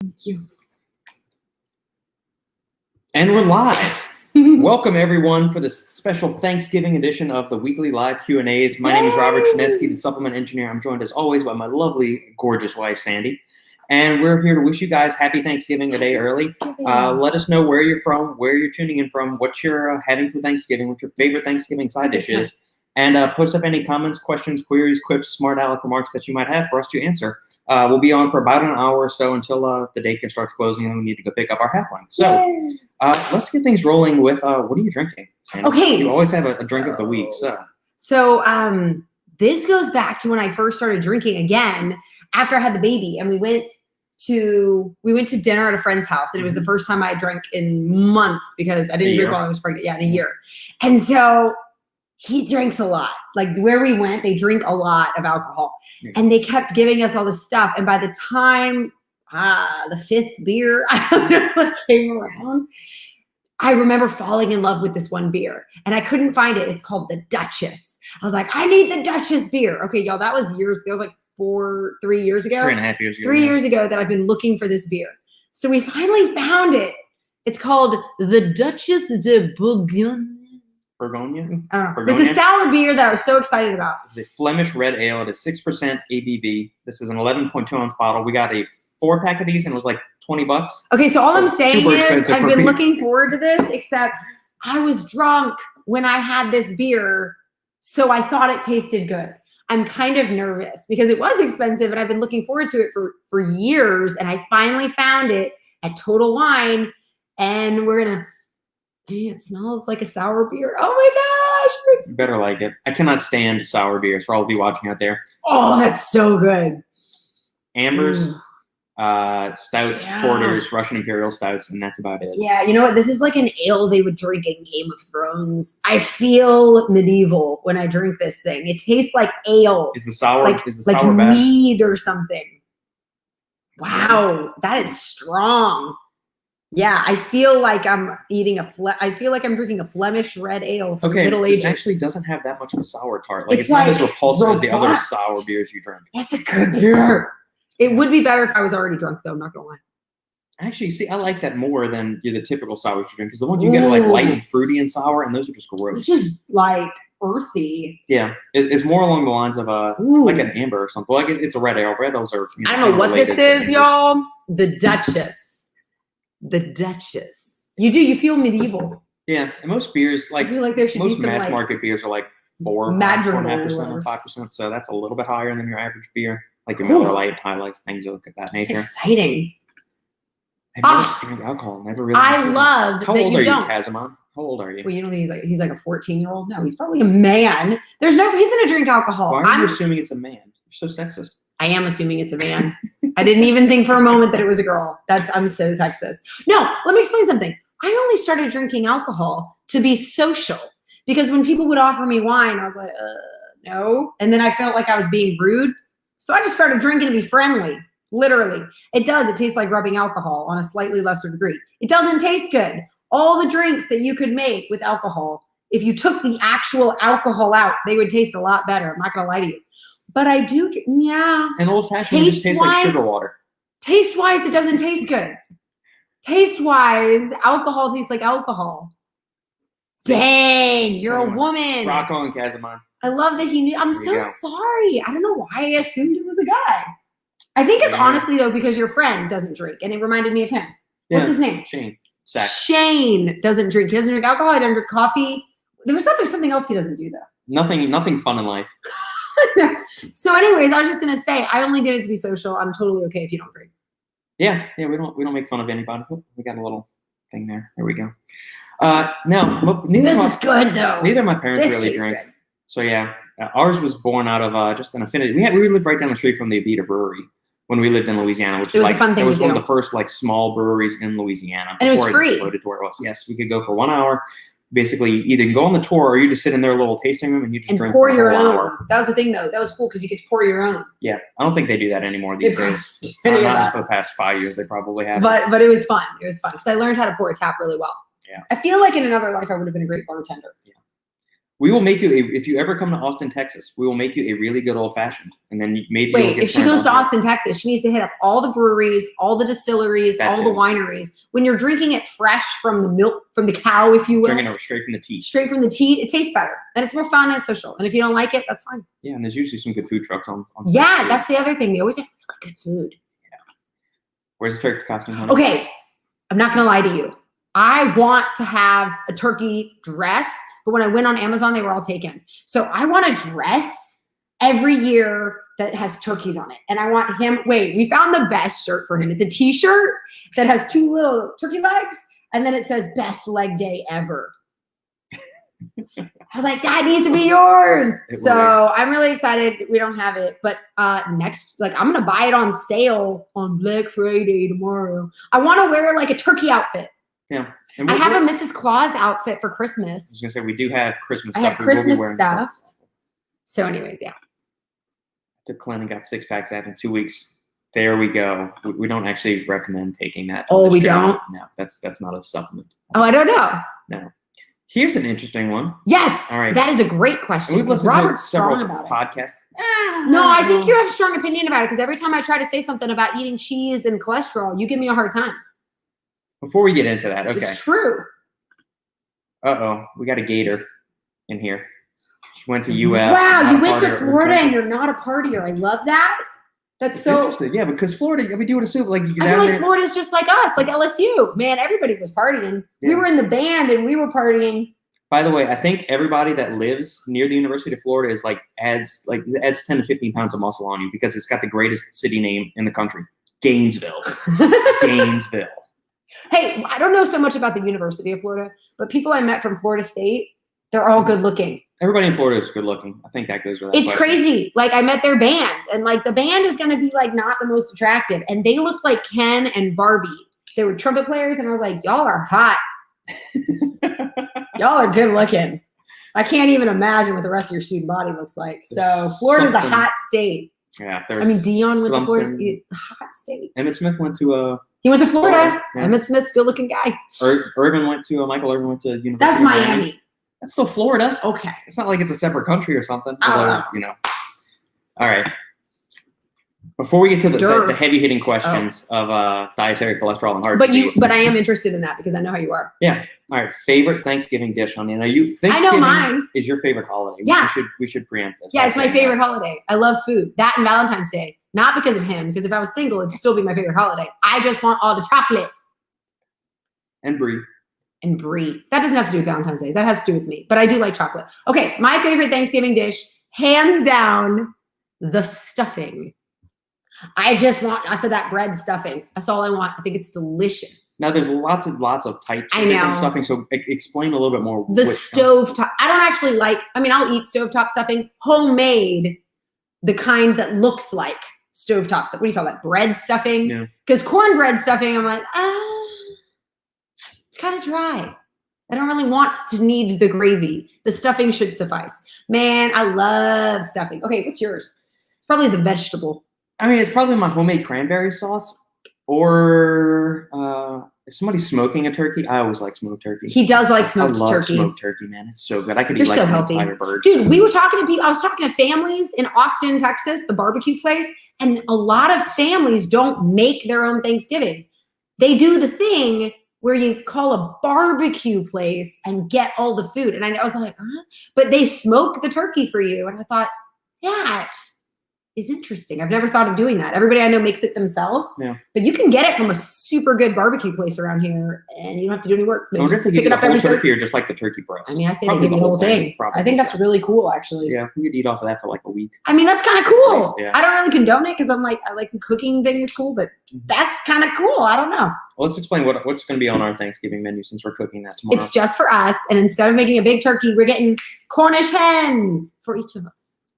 Thank you. And we're live. Welcome everyone for this special Thanksgiving edition of the weekly live Q&As. My name is Robert Chinetsky, the supplement engineer. I'm joined as always by my lovely, gorgeous wife, Sandy. And we're here to wish you guys happy Thanksgiving a day early. Let us know where you're from, where you're tuning in from, what you're having for Thanksgiving, what your favorite Thanksgiving side dish is. And post up any comments, questions, queries, quips, smart aleck remarks that you might have for us to answer. We'll be on for about an hour or so until the daycare starts closing and we need to go pick up our halfling. So let's get things rolling with what are you drinking, Sandy? Okay. You always have a drink of the week. So this goes back to when I first started drinking again after I had the baby, and we went to dinner at a friend's house, and it was the first time I drank in months because I didn't drink while I was pregnant. Yeah, in a year. And so he drinks a lot. Like where we went, they drink a lot of alcohol. And they kept giving us all this stuff. And by the time the fifth beer came around, I remember falling in love with this one beer. And I couldn't find it. It's called the Duchess. I was like, I need the Duchess beer. Okay, y'all, that was years. It was like 3 years ago. 3.5 years ago. 3 years ago that I've been looking for this beer. So we finally found it. It's called the Duchess de Bourgogne. Bourgogne? It's a sour beer that I was so excited about. It's a Flemish red ale. It is 6% ABV. This is an 11.2 ounce bottle. We got a 4-pack of these and it was like $20. Okay, so all I'm saying is I've been looking forward to this, except I was drunk when I had this beer, so I thought it tasted good. I'm kind of nervous because it was expensive and I've been looking forward to it for years, and I finally found it at Total Wine, and we're gonna. It smells like a sour beer. Oh my gosh. You better like it. I cannot stand sour beers for all of you watching out there. Oh, that's so good. Ambers, stouts, porters, Russian Imperial stouts, and that's about it. Yeah, you know what? This is like an ale they would drink in Game of Thrones. I feel medieval when I drink this thing. It tastes like ale. Is the sour like bad? Mead or something. Wow, that is strong. Yeah, I feel like I'm eating I feel like I'm drinking a Flemish red ale from the Middle Ages. This actually doesn't have that much of a sour tart. Like it's not as repulsive as the other sour beers you drink. That's a good beer. It would be better if I was already drunk, though. I'm not gonna lie. Actually, see, I like that more than the typical sours you drink, because the ones you get are like light and fruity and sour, and those are just gross. This is like earthy. Yeah, it's more along the lines of like an amber or something. Like it's a red ale. Red ales are. I don't know what this is, y'all. The Duchess. The Duchess. You feel medieval. Yeah, and most beers, like, I feel like there should most be some mass market beers are like 4.5% or 5%. So that's a little bit higher than your average beer, like your Miller Lite, High Life, things of that nature. It's exciting. I never drank alcohol. Never really. I love How that old you are you, don't. Kazimon? How old are you? Well, you don't think he's like a 14-year-old? No, he's probably a man. There's no reason to drink alcohol. Why are you assuming it's a man? You're so sexist. I am assuming it's a man. I didn't even think for a moment that it was a girl. I'm so sexist. No, let me explain something. I only started drinking alcohol to be social, because when people would offer me wine, I was like, no. And then I felt like I was being rude. So I just started drinking to be friendly. Literally. It tastes like rubbing alcohol on a slightly lesser degree. It doesn't taste good. All the drinks that you could make with alcohol, if you took the actual alcohol out, they would taste a lot better. I'm not going to lie to you. But I do, yeah. And old-fashioned just tastes like sugar water. Taste-wise, it doesn't taste good. Taste-wise, alcohol tastes like alcohol. Dang, you're a woman. Rock on, Kazimon. I love that he knew. I'm so sorry. I don't know why I assumed it was a guy. I think it's honestly, though, because your friend doesn't drink, and it reminded me of him. What's his name? Shane. Shane doesn't drink. He doesn't drink alcohol. He doesn't drink coffee. There's something else he doesn't do, though. Nothing fun in life. So anyways, I was just gonna say, I only did it to be social. I'm totally okay if you don't drink. Yeah, we don't make fun of anybody. Oh, we got a little thing there. There we go. Now, this is good though. Neither of my parents really drink. Good. So yeah, ours was born out of just an affinity. We lived right down the street from the Abita Brewery when we lived in Louisiana, which was a fun thing. It was one of the first like small breweries in Louisiana. And it was free. To where it was. Yes, we could go for 1 hour. Basically, either go on the tour or you just sit in their little tasting room and you just drink pour your own. Hour. That was the thing, though. That was cool because you could pour your own. Yeah, I don't think they do that anymore these days. Not for the past 5 years, they probably have. But it was fun. It was fun because I learned how to pour a tap really well. Yeah. I feel like in another life I would have been a great bartender. Yeah. We will make you if you ever come to Austin, Texas, we will make you a really good old fashioned, and then maybe you'll Wait, get if she goes to Austin, Texas, she needs to hit up all the breweries, all the distilleries, all the wineries. When you're drinking it fresh from the milk, from the cow, if you will. Drinking it straight from the teat. Straight from the teat, it tastes better. And it's more fun and social. And if you don't like it, that's fine. Yeah, and there's usually some good food trucks on site. Yeah, too. that's the other thing. They always have really good food. Yeah. Where's the turkey costume, honey? Okay, I'm not gonna lie to you. I want to have a turkey dress, but when I went on Amazon, they were all taken. So I want a dress every year that has turkeys on it. And I want him, we found the best shirt for him. It's a t-shirt that has 2 little turkey legs, and then it says best leg day ever. I was like, that needs to be yours. So I'm really excited. We don't have it, but next, like I'm gonna buy it on sale on Black Friday tomorrow. I want to wear like a turkey outfit. Yeah. And I have a Mrs. Claus outfit for Christmas. I was gonna say we do have Christmas I stuff. have Christmas stuff. So anyways, yeah. To Clint and got 6 packs out in 2 weeks. There we go. We don't actually recommend taking that. Oh, we don't? No, that's not a supplement. Oh, I don't know. No. Here's an interesting one. Yes. All right. That is a great question. And we've listened Robert's to several strong about podcasts. No, I think you have a strong opinion about it because every time I try to say something about eating cheese and cholesterol, you give me a hard time. Before we get into that, okay. It's true. Uh-oh, we got a gator in here. She went to UF. Wow, you went to Florida and you're not a partier. I love that. That's so interesting. Yeah, because Florida, we do it assume like you're I feel like Florida's just like us, like LSU. Man, everybody was partying. Yeah. We were in the band and we were partying. By the way, I think everybody that lives near the University of Florida is adds 10 to 15 pounds of muscle on you because it's got the greatest city name in the country, Gainesville. Gainesville. Hey, I don't know so much about the University of Florida, but people I met from Florida State, they're all good looking. Everybody in Florida is good looking. I think that goes with that. It's crazy. Like I met their band and like the band is going to be like not the most attractive. And they looked like Ken and Barbie. They were trumpet players and I was like, y'all are hot. Y'all are good looking. I can't even imagine what the rest of your student body looks like. So Florida's a hot state. Yeah. Dion went to Florida State. Hot state. Emmett Smith went to He went to Florida. Yeah. Emmett Smith's good looking guy. Michael Irvin went to University That's of Miami. That's still Florida. Okay. It's not like it's a separate country or something. Although, All right. Before we get to the heavy hitting questions of dietary cholesterol and heart disease. But I am interested in that because I know how you are. Yeah. All right. Favorite Thanksgiving dish, honey. Now Thanksgiving I know mine is your favorite holiday. Yeah. We should preempt this. Yeah, it's my favorite holiday. I love food. That and Valentine's Day. Not because of him, because if I was single, it'd still be my favorite holiday. I just want all the chocolate. And brie. And brie. That doesn't have to do with Valentine's Day. That has to do with me. But I do like chocolate. Okay, my favorite Thanksgiving dish, hands down, the stuffing. I just want lots of that bread stuffing. That's all I want. I think it's delicious. Now there's lots of types of different stuffing. So explain a little bit more. The stovetop. I don't actually like. I'll eat stovetop stuffing, homemade, the kind that looks like stovetop stuff. What do you call that? Bread stuffing. Yeah. Because cornbread stuffing, I'm like, it's kind of dry. I don't really want to need the gravy. The stuffing should suffice. Man, I love stuffing. Okay, what's yours? It's probably the vegetable. It's probably my homemade cranberry sauce, or if somebody's smoking a turkey, I always like smoked turkey. He does like smoked turkey. I love smoked turkey, man. It's so good. I could eat like an entire bird. Dude, we were talking to people. I was talking to families in Austin, Texas, the barbecue place, and a lot of families don't make their own Thanksgiving. They do the thing where you call a barbecue place and get all the food. And I was like, but they smoke the turkey for you. And I thought, that is interesting. I've never thought of doing that. Everybody I know makes it themselves. Yeah. But you can get it from a super good barbecue place around here and you don't have to do any work. I wonder if they give you the whole turkey or just like the turkey breast. I say they give you the whole thing. I think that's really cool, actually. Yeah, we could eat off of that for like a week. That's kind of cool. Yeah. I don't really condone it because I'm like, I like the cooking thing is cool, but that's kind of cool. I don't know. Well, let's explain what's going to be on our Thanksgiving menu since we're cooking that tomorrow. It's just for us. And instead of making a big turkey, we're getting Cornish hens for each of us.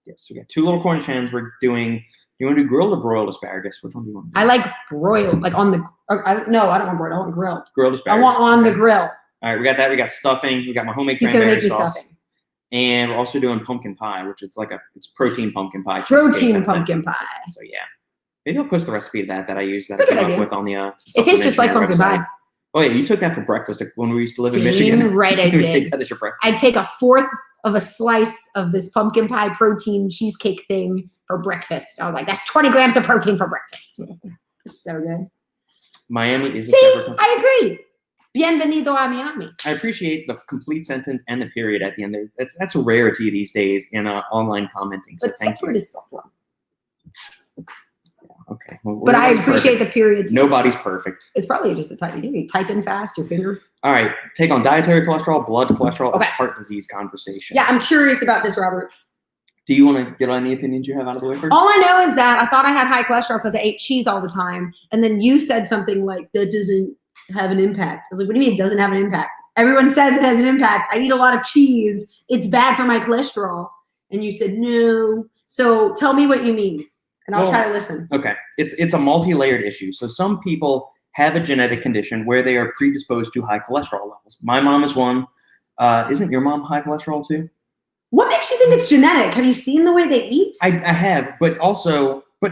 Yes, we got 2 little Cornish hens. We're doing... You want to do grilled or broiled asparagus? Which one do you want to do? I like broiled, like on the. No, I don't want broiled. I want grilled. Grilled asparagus. I want on the grill. All right, we got that. We got stuffing. We got my homemade cranberry sauce. Stuffing. And we're also doing pumpkin pie, which it's protein pumpkin pie. Protein pumpkin pie. So yeah, maybe I'll post the recipe of that I used that I came up with on the. It tastes just like pumpkin pie. Oh yeah, you took that for breakfast when we used to live in Michigan. Right, I You would did. take that as your breakfast. I'd take a fourth of a slice of this pumpkin pie protein cheesecake thing for breakfast. I was like, that's 20 grams of protein for breakfast. It's so good. Miami is See, I agree. Bienvenido a Miami. I appreciate the complete sentence and the period at the end there. That's a rarity these days in online commenting. So But thank you. is spelled wrong. Okay. Well, But I appreciate the periods. Nobody's perfect. It's probably just a type. You type in fast, your finger. All right. Take on dietary cholesterol, blood cholesterol, Okay. and heart disease conversation. Yeah, I'm curious about this, Robert. Do you want to get any opinions you have out of the way first? All I know is that I thought I had high cholesterol because I ate cheese all the time. And then you said something like, that doesn't have an impact. I was like, what do you mean it doesn't have an impact? Everyone says it has an impact. I eat a lot of cheese. It's bad for my cholesterol. And you said, no. So tell me what you mean. And I'll try to listen. Okay. It's a multi-layered issue. So some people have a genetic condition where they are predisposed to high cholesterol levels. My mom is one. Isn't your mom high cholesterol too? What makes you think it's genetic? Have you seen the way they eat? I have, but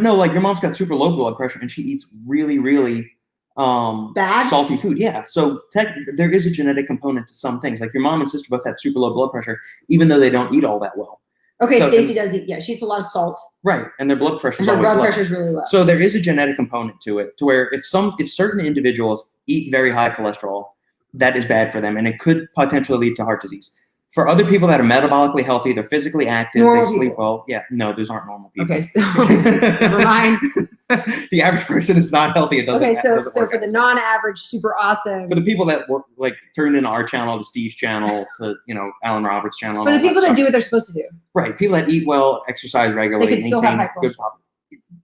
no, like your mom's got super low blood pressure and she eats really, really bad salty food. Yeah. So there is a genetic component to some things. Like your mom and sister both have super low blood pressure, even though they don't eat all that well. Okay, so Stacey does eat. Yeah, she eats a lot of salt. Right, and their blood pressure is always low. Her blood pressure is really low. So there is a genetic component to it, to where if certain individuals eat very high cholesterol, that is bad for them, and it could potentially lead to heart disease. For other people that are metabolically healthy, they're physically active, normal they sleep people. well. Yeah, no, those aren't normal people. Okay, so never mind. The average person is not healthy. It doesn't. Okay, so doesn't work for the non-average, super awesome. For the people that work, like turn in our channel to Steve's channel to Alan Roberts' channel. For the people that do what they're supposed to do. Right, people that eat well, exercise regularly, they could still have high good.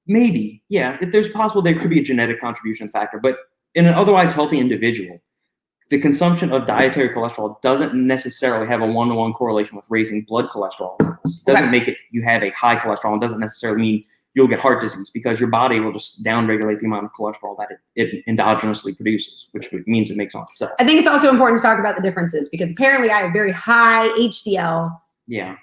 Maybe, yeah. If there's possible, there could be a genetic contribution factor, but in an otherwise healthy individual, the consumption of dietary cholesterol doesn't necessarily have a one-to-one correlation with raising blood cholesterol levels. Doesn't make it you have a high cholesterol, and doesn't necessarily mean you'll get heart disease, because your body will just downregulate the amount of cholesterol that it endogenously produces, which means it makes on itself. I think it's also important to talk about the differences, because apparently I have very high HDL. Yeah.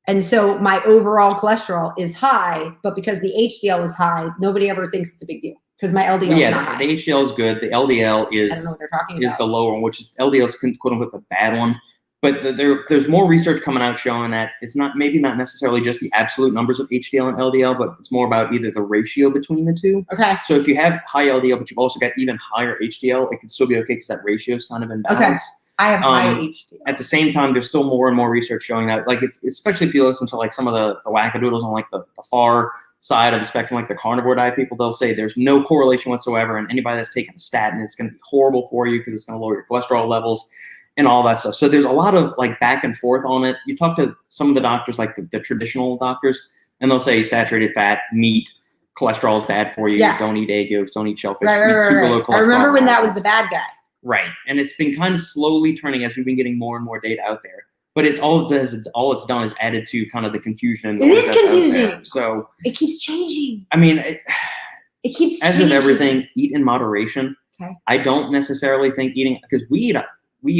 And so my overall cholesterol is high, but because the HDL is high, nobody ever thinks it's a big deal. Because my LDL is not high. The HDL is good. The LDL is, I don't know what they're talking about. The lower one, which is LDL is quote unquote the bad one. But there's more research coming out showing that it's not necessarily just the absolute numbers of HDL and LDL, but it's more about either the ratio between the two. Okay. So if you have high LDL, but you've also got even higher HDL, it can still be okay because that ratio is kind of in balance. Okay. I have high HDL. At the same time, there's still more and more research showing that, like, especially if you listen to like some of the wackadoodles on like the far side of the spectrum, like the carnivore diet people, they'll say there's no correlation whatsoever, and anybody that's taking a statin is going to be horrible for you because it's going to lower your cholesterol levels and all that stuff. So there's a lot of like back and forth on it. You talk to some of the doctors, like the traditional doctors, and they'll say saturated fat, meat, cholesterol is bad for you. Yeah. Don't eat egg yolks, don't eat shellfish. Right. Low cholesterol. I remember when that was the bad guy. Right. And it's been kind of slowly turning as we've been getting more and more data out there. But all it's done is added to kind of the confusion. It is confusing. So it keeps changing. I mean, it keeps as changing. with everything, eat in moderation. Okay. I don't necessarily think eating, because we eat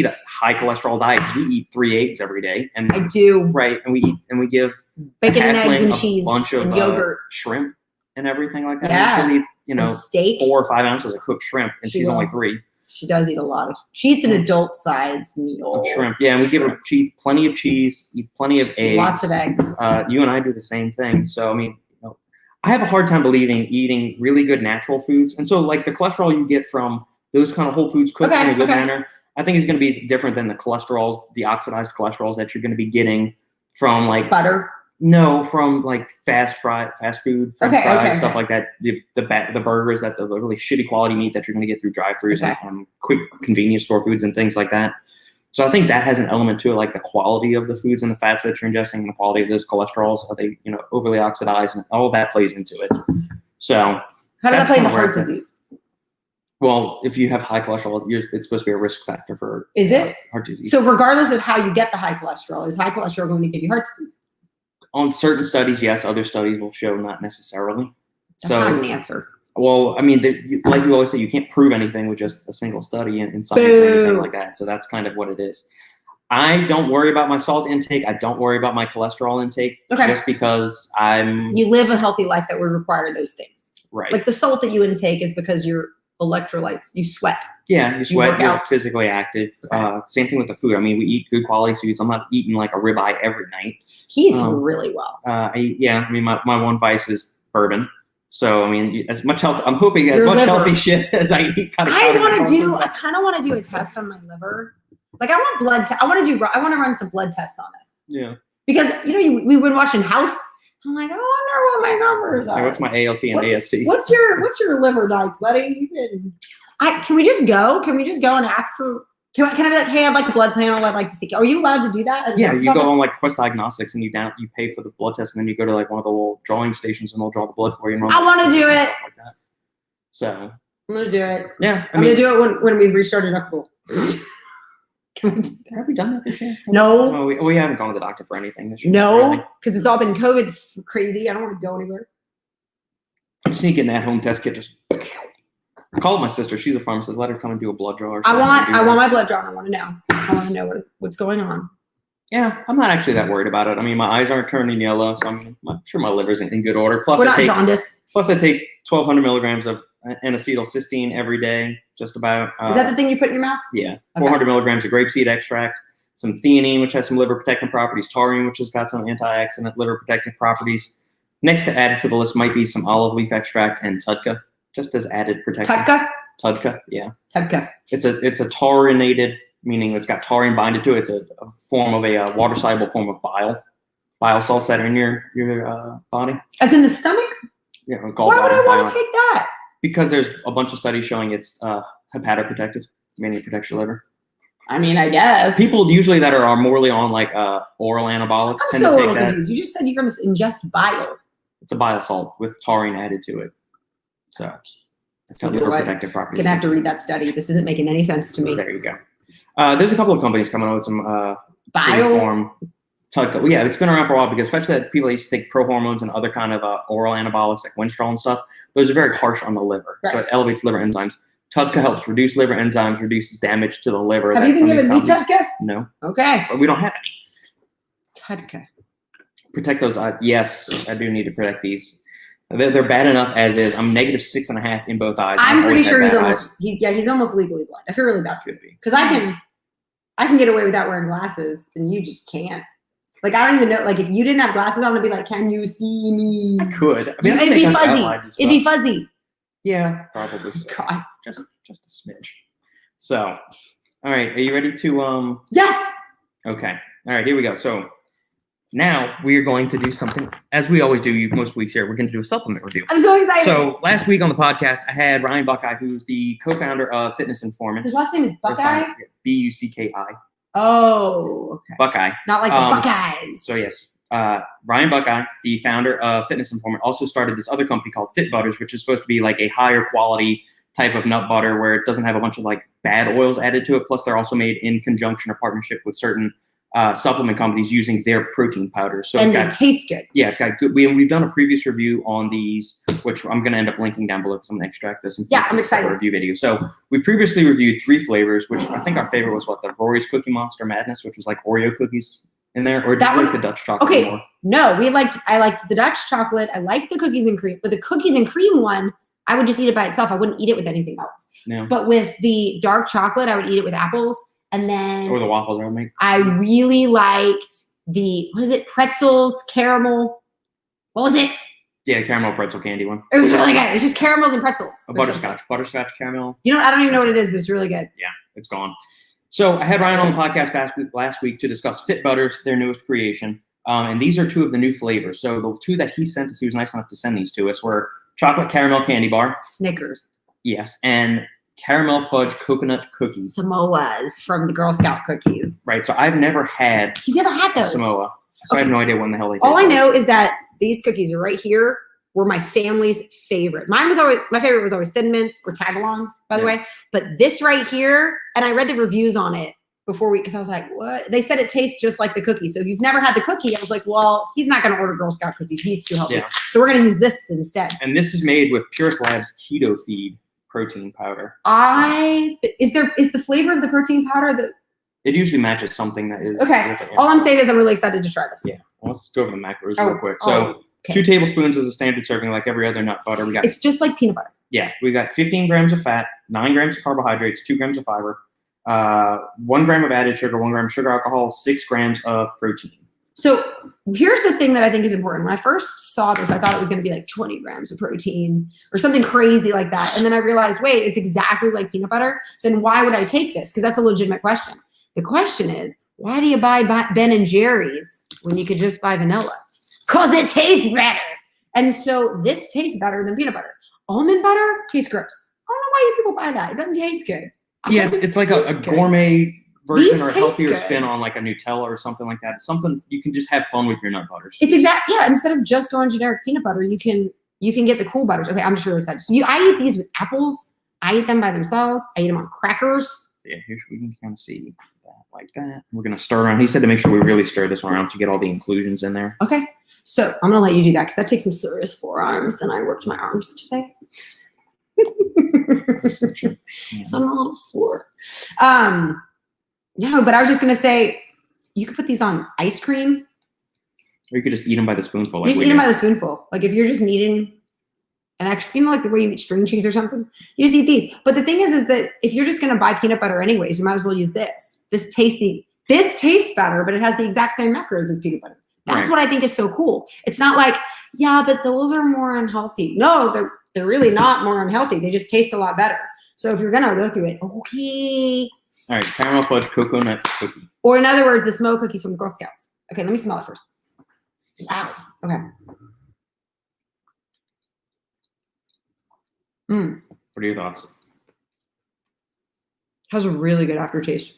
a high cholesterol diet, because we eat 3 eggs every day. And I do. Right. And we give bacon and eggs and a cheese bunch of and yogurt, shrimp and everything like that. Yeah. And she'll eat, steak. 4 or 5 ounces of cooked shrimp, and she's only 3. She does eat a lot of. She eats an adult-sized meal of shrimp. Yeah, and we give her plenty of cheese, eat plenty of eggs. Lots of eggs. You and I do the same thing. So I mean, I have a hard time believing eating really good natural foods, and so like the cholesterol you get from those kind of whole foods cooked in a good manner, I think is going to be different than the cholesterols, the oxidized cholesterols that you're going to be getting from like butter. No, from like fast food, French fries, stuff like that. The burgers, the really shitty quality meat that you're going to get through drive-thrus and quick convenience store foods and things like that. So I think that has an element to it, like the quality of the foods and the fats that you're ingesting, and the quality of those cholesterols. Are they overly oxidized, and all of that plays into it. So how does that play into heart disease? Well, if you have high cholesterol, it's supposed to be a risk factor for heart disease. So regardless of how you get the high cholesterol, is high cholesterol going to give you heart disease? On certain studies, yes. Other studies will show not necessarily. That's not an answer. Well, I mean, like you always say, you can't prove anything with just a single study in science or anything like that. So that's kind of what it is. I don't worry about my salt intake. I don't worry about my cholesterol intake, just because you live a healthy life that would require those things. Right. Like the salt that you intake is because you're electrolytes. You sweat. Yeah, you sweat. work You're out. physically active. Okay. Same thing with the food. I mean, we eat good quality foods. I'm not eating like a ribeye every night. He eats really well. I mean, my one vice is bourbon. So I mean, as much health. I'm hoping as Your much liver. healthy shit as I eat. Kind of. I kind of want to do a test on my liver. Like I want blood. I want to run some blood tests on this. Yeah. Because we've been watching House. I'm like, I wonder what my numbers are. Like, what's my ALT and AST? What's your liver like, buddy? Can we just go? Can we just go and ask for? Can I be like, hey, I'd like a blood panel. I'd like to see. Are you allowed to do that? Yeah, you go on like Quest Diagnostics and you pay for the blood test, and then you go to like one of the little drawing stations and they'll draw the blood for you. And I want to do it. Stuff like that. So I'm gonna do it. Yeah, I'm gonna do it when we've reached our deductible. Have we done that this year? No. Oh, we haven't gone to the doctor for anything this year. No, because it's all been COVID crazy. I don't want to go anywhere. I just need to get an at-home test kit. Just call my sister. She's a pharmacist. Let her come and do a blood draw. I want my blood drawn. I want to know. I want to know what's going on. Yeah, I'm not actually that worried about it. I mean, my eyes aren't turning yellow, so I'm sure my liver's in good order. Plus, I take 1,200 milligrams of N-acetylcysteine every day, just about. Is that the thing you put in your mouth? Yeah, 400 milligrams of grapeseed extract, some theanine, which has some liver protective properties, taurine, which has got some antioxidant liver protective properties. Next to added to the list might be some olive leaf extract and TUDCA, just as added protection. TUDCA, yeah. TUDCA. It's a taurinated, meaning it's got taurine binded to it. It's a form of a water-soluble form of bile salts that are in your body. As in the stomach? Yeah. Why would I want to take that? Because there's a bunch of studies showing it's hepatoprotective, meaning it protects your liver. I mean, I guess. People usually that are morally on like oral anabolics I'm tend so to take that. confused. You just said you're going to ingest bile. It's a bile salt with taurine added to it. So that's got liver protective properties. I'm going to have to read that study. This isn't making any sense to me. There you go. There's a couple of companies coming out with some bile TUDCA. Well, yeah, it's been around for a while because especially that people used to take prohormones and other kind of oral anabolics like Winstrol and stuff. Those are very harsh on the liver, so it elevates liver enzymes. TUDCA helps reduce liver enzymes, reduces damage to the liver. Have you been given me TUDCA? No. Okay. But we don't have any. TUDCA. Protect those eyes. Yes, I do need to protect these. They're bad enough as is. I'm -6.5 in both eyes. I'm pretty sure he's almost legally blind. I feel really bad for him because I can get away without wearing glasses and you just can't. Like, I don't even know. Like, if you didn't have glasses on, I'd be like, "Can you see me?" I could. I mean, it'd be fuzzy. It'd be fuzzy. Yeah, probably. So. God. Just a smidge. So, all right. Are you ready to Yes. Okay. All right. Here we go. So now we are going to do something as we always do. Most weeks here, we're going to do a supplement review. I'm so excited. So last week on the podcast, I had Ryan Buckeye, who's the co-founder of Fitness Informant. His last name is Buckeye. Bucki. Oh, okay. Buckeye. Not like the Buckeyes. So yes, Ryan Buckeye, the founder of Fitness Informant, also started this other company called Fit Butters, which is supposed to be like a higher quality type of nut butter where it doesn't have a bunch of like bad oils added to it. Plus, they're also made in conjunction or partnership with certain supplement companies using their protein powders. So it tastes good. Yeah, it's got good. We've done a previous review on these, which I'm going to end up linking down below because I'm going to extract this. And I'm excited. Review video. So we previously reviewed 3 flavors, which I think our favorite was the Rory's Cookie Monster Madness, which was like Oreo cookies in there, or did you like the Dutch chocolate more? No, I liked the Dutch chocolate. I liked the cookies and cream, but the cookies and cream one, I would just eat it by itself. I wouldn't eat it with anything else. No. But with the dark chocolate, I would eat it with apples. And then or the waffles I would make. I really liked pretzels, caramel. What was it? Yeah, caramel pretzel candy one. It was really good. It's just caramels and pretzels. Butterscotch caramel. You know what? I don't even know what it is, but it's really good. Yeah, it's gone. So I had Ryan on the podcast last week to discuss Fit Butters, their newest creation. And these are 2 of the new flavors. So the 2 that he sent us, he was nice enough to send these to us, were chocolate caramel candy bar. Snickers. Yes, and caramel fudge coconut cookies. Samoas from the Girl Scout cookies. Right. So I've never had. He's never had those. Samoa. So I have no idea when the hell they taste. All I know is that these cookies right here were my family's favorite. My favorite was always Thin Mints or Tagalongs, by the way. But this right here, and I read the reviews on it because I was like, what? They said it tastes just like the cookie. So if you've never had the cookie, I was like, well, he's not going to order Girl Scout cookies. He's too healthy. Yeah. So we're going to use this instead. And this is made with Purist Labs Keto Feed protein powder. Is the flavor of the protein powder that it usually matches something that is okay. All I'm saying is I'm really excited to try this. Yeah. Well, let's go over the macros real quick. So 2 tablespoons is a standard serving like every other nut butter. It's just like peanut butter. Yeah, we got 15 grams of fat, 9 grams of carbohydrates, 2 grams of fiber, 1 gram of added sugar, 1 gram of sugar alcohol, 6 grams of protein. So here's the thing that I think is important. When I first saw this, I thought it was going to be like 20 grams of protein or something crazy like that. And then I realized, wait, it's exactly like peanut butter. Then why would I take this? Because that's a legitimate question. The question is, why do you buy Ben and Jerry's when you could just buy vanilla? Because it tastes better. And so this tastes better than peanut butter. Almond butter tastes gross. I don't know why people buy that. It doesn't taste good. Yeah, it's like a gourmet version or a healthier spin on like a Nutella or something like that. It's something you can just have fun with your nut butters. It's yeah. Instead of just going generic peanut butter, you can get the cool butters. Okay, I'm just really excited. So I eat these with apples. I eat them by themselves. I eat them on crackers. So yeah, here we can kind of see that like that. We're gonna stir around. He said to make sure we really stir this one around to get all the inclusions in there. Okay, so I'm gonna let you do that because that takes some serious forearms. Then I worked my arms today. So I'm a little sore. No, but I was just gonna say, you could put these on ice cream. Or you could just eat them by the spoonful. You just eat them by the spoonful. Like if you're just needing an extra, like the way you eat string cheese or something, you just eat these. But the thing is that if you're just gonna buy peanut butter anyways, you might as well use this. This tastes better, but it has the exact same macros as peanut butter. That's what I think is so cool. It's not like, yeah, but those are more unhealthy. No, they're really not more unhealthy. They just taste a lot better. So if you're gonna go through it, okay. All right, caramel fudge cocoa nut cookie. Or in other words, the smoke cookies from the Girl Scouts. Okay, let me smell it first. Wow. Okay. What are your thoughts? Has a really good aftertaste.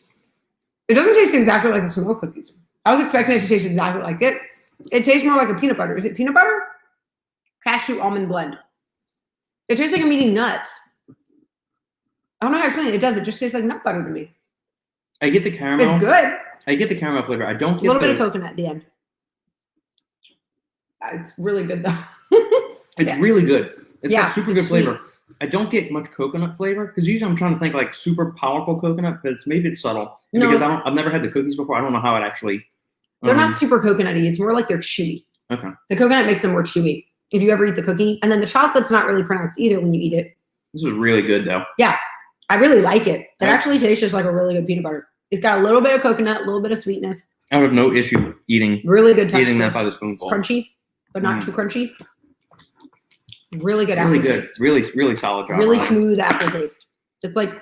It doesn't taste exactly like the smoke cookies. I was expecting it to taste exactly like it. It tastes more like a peanut butter. Is it peanut butter? Cashew almond blend. It tastes like I'm eating nuts. I don't know how to explain it. It does. It just tastes like nut butter to me. I get the caramel. It's good. I get the caramel flavor. I don't get a little bit of coconut at the end. It's really good though. It's really good. It's got super good flavor. Sweet. I don't get much coconut flavor because usually I'm trying to think like super powerful coconut, but maybe it's subtle. No, because I've never had the cookies before. I don't know how it actually. They're not super coconutty. It's more like they're chewy. Okay. The coconut makes them more chewy. If you ever eat the cookie, and then the chocolate's not really pronounced either when you eat it. This is really good though. Yeah, I really like it. It actually tastes just like a really good peanut butter. It's got a little bit of coconut, a little bit of sweetness. I would have no issue eating. Really good texture. Eating that by the spoonful. It's crunchy, but not too crunchy. Really good really aftertaste. Good. Really solid job. Really smooth aftertaste. It's like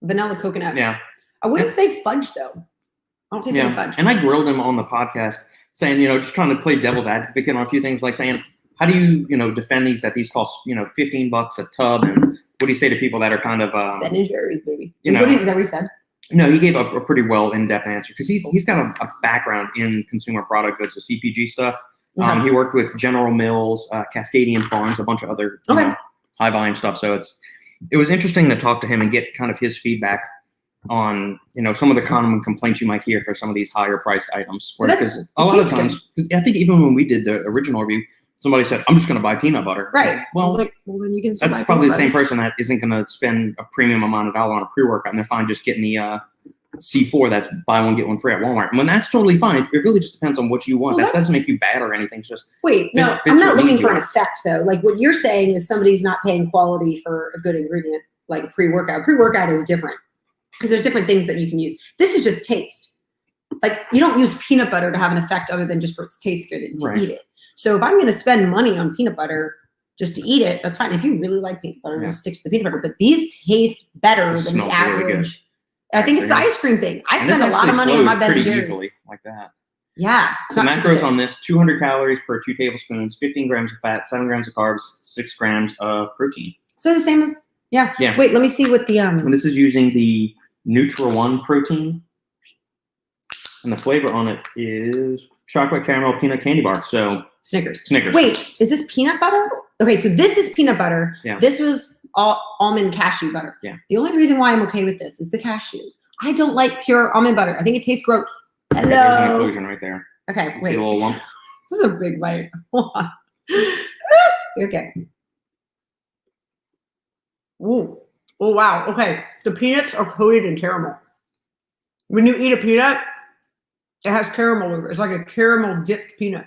vanilla coconut. Yeah. I wouldn't say fudge though. I don't taste any fudge. And I grilled him on the podcast saying, just trying to play devil's advocate on a few things, like saying, how do you, defend these, that these cost, $15 a tub? And what do you say to people that are kind of, Ben and Jerry's, baby. Is that what he said? No, he gave a pretty well in-depth answer because he's got a background in consumer product goods, so CPG stuff. He worked with General Mills, Cascadian Farms, a bunch of other high volume stuff. So it was interesting to talk to him and get kind of his feedback on some of the common complaints you might hear for some of these higher priced items. Because a lot of times, because I think even when we did the original review, somebody said, "I'm just going to buy peanut butter." Right. Well, then you can. That's probably the same person that isn't going to spend a premium amount of dollar on a pre-workout, and they're fine just getting the C4 that's buy one get one free at Walmart. And when that's totally fine, it really just depends on what you want. That doesn't make you bad or anything. It's just no, I'm not looking for an effect though. Like what you're saying is somebody's not paying quality for a good ingredient, like a pre-workout. Pre-workout is different because there's different things that you can use. This is just taste. Like you don't use peanut butter to have an effect other than just for its taste good and to eat it. So if I'm going to spend money on peanut butter just to eat it, that's fine. If you really like peanut butter, just stick to the peanut butter. But these taste better than the average. Really I think it's the ice cream thing. I spend a lot of money on my Ben and Jerry's. Easily like that. Yeah. So macros on this: 200 calories per 2 tablespoons, 15 grams of fat, 7 grams of carbs, 6 grams of protein. So the same as yeah. Wait, let me see what the And this is using the Nutri-1 protein, and the flavor on it is chocolate caramel peanut candy bar. So Snickers. Wait, is this peanut butter? Okay, so this is peanut butter. Yeah. This was almond cashew butter. Yeah. The only reason why I'm okay with this is the cashews. I don't like pure almond butter. I think it tastes gross. Hello. There's an inclusion right there. Okay, wait. See a little lump? This is a big bite. Hold on. Okay. Ooh. Oh, wow. Okay. The peanuts are coated in caramel. When you eat a peanut, it has caramel over it. It's like a caramel dipped peanut.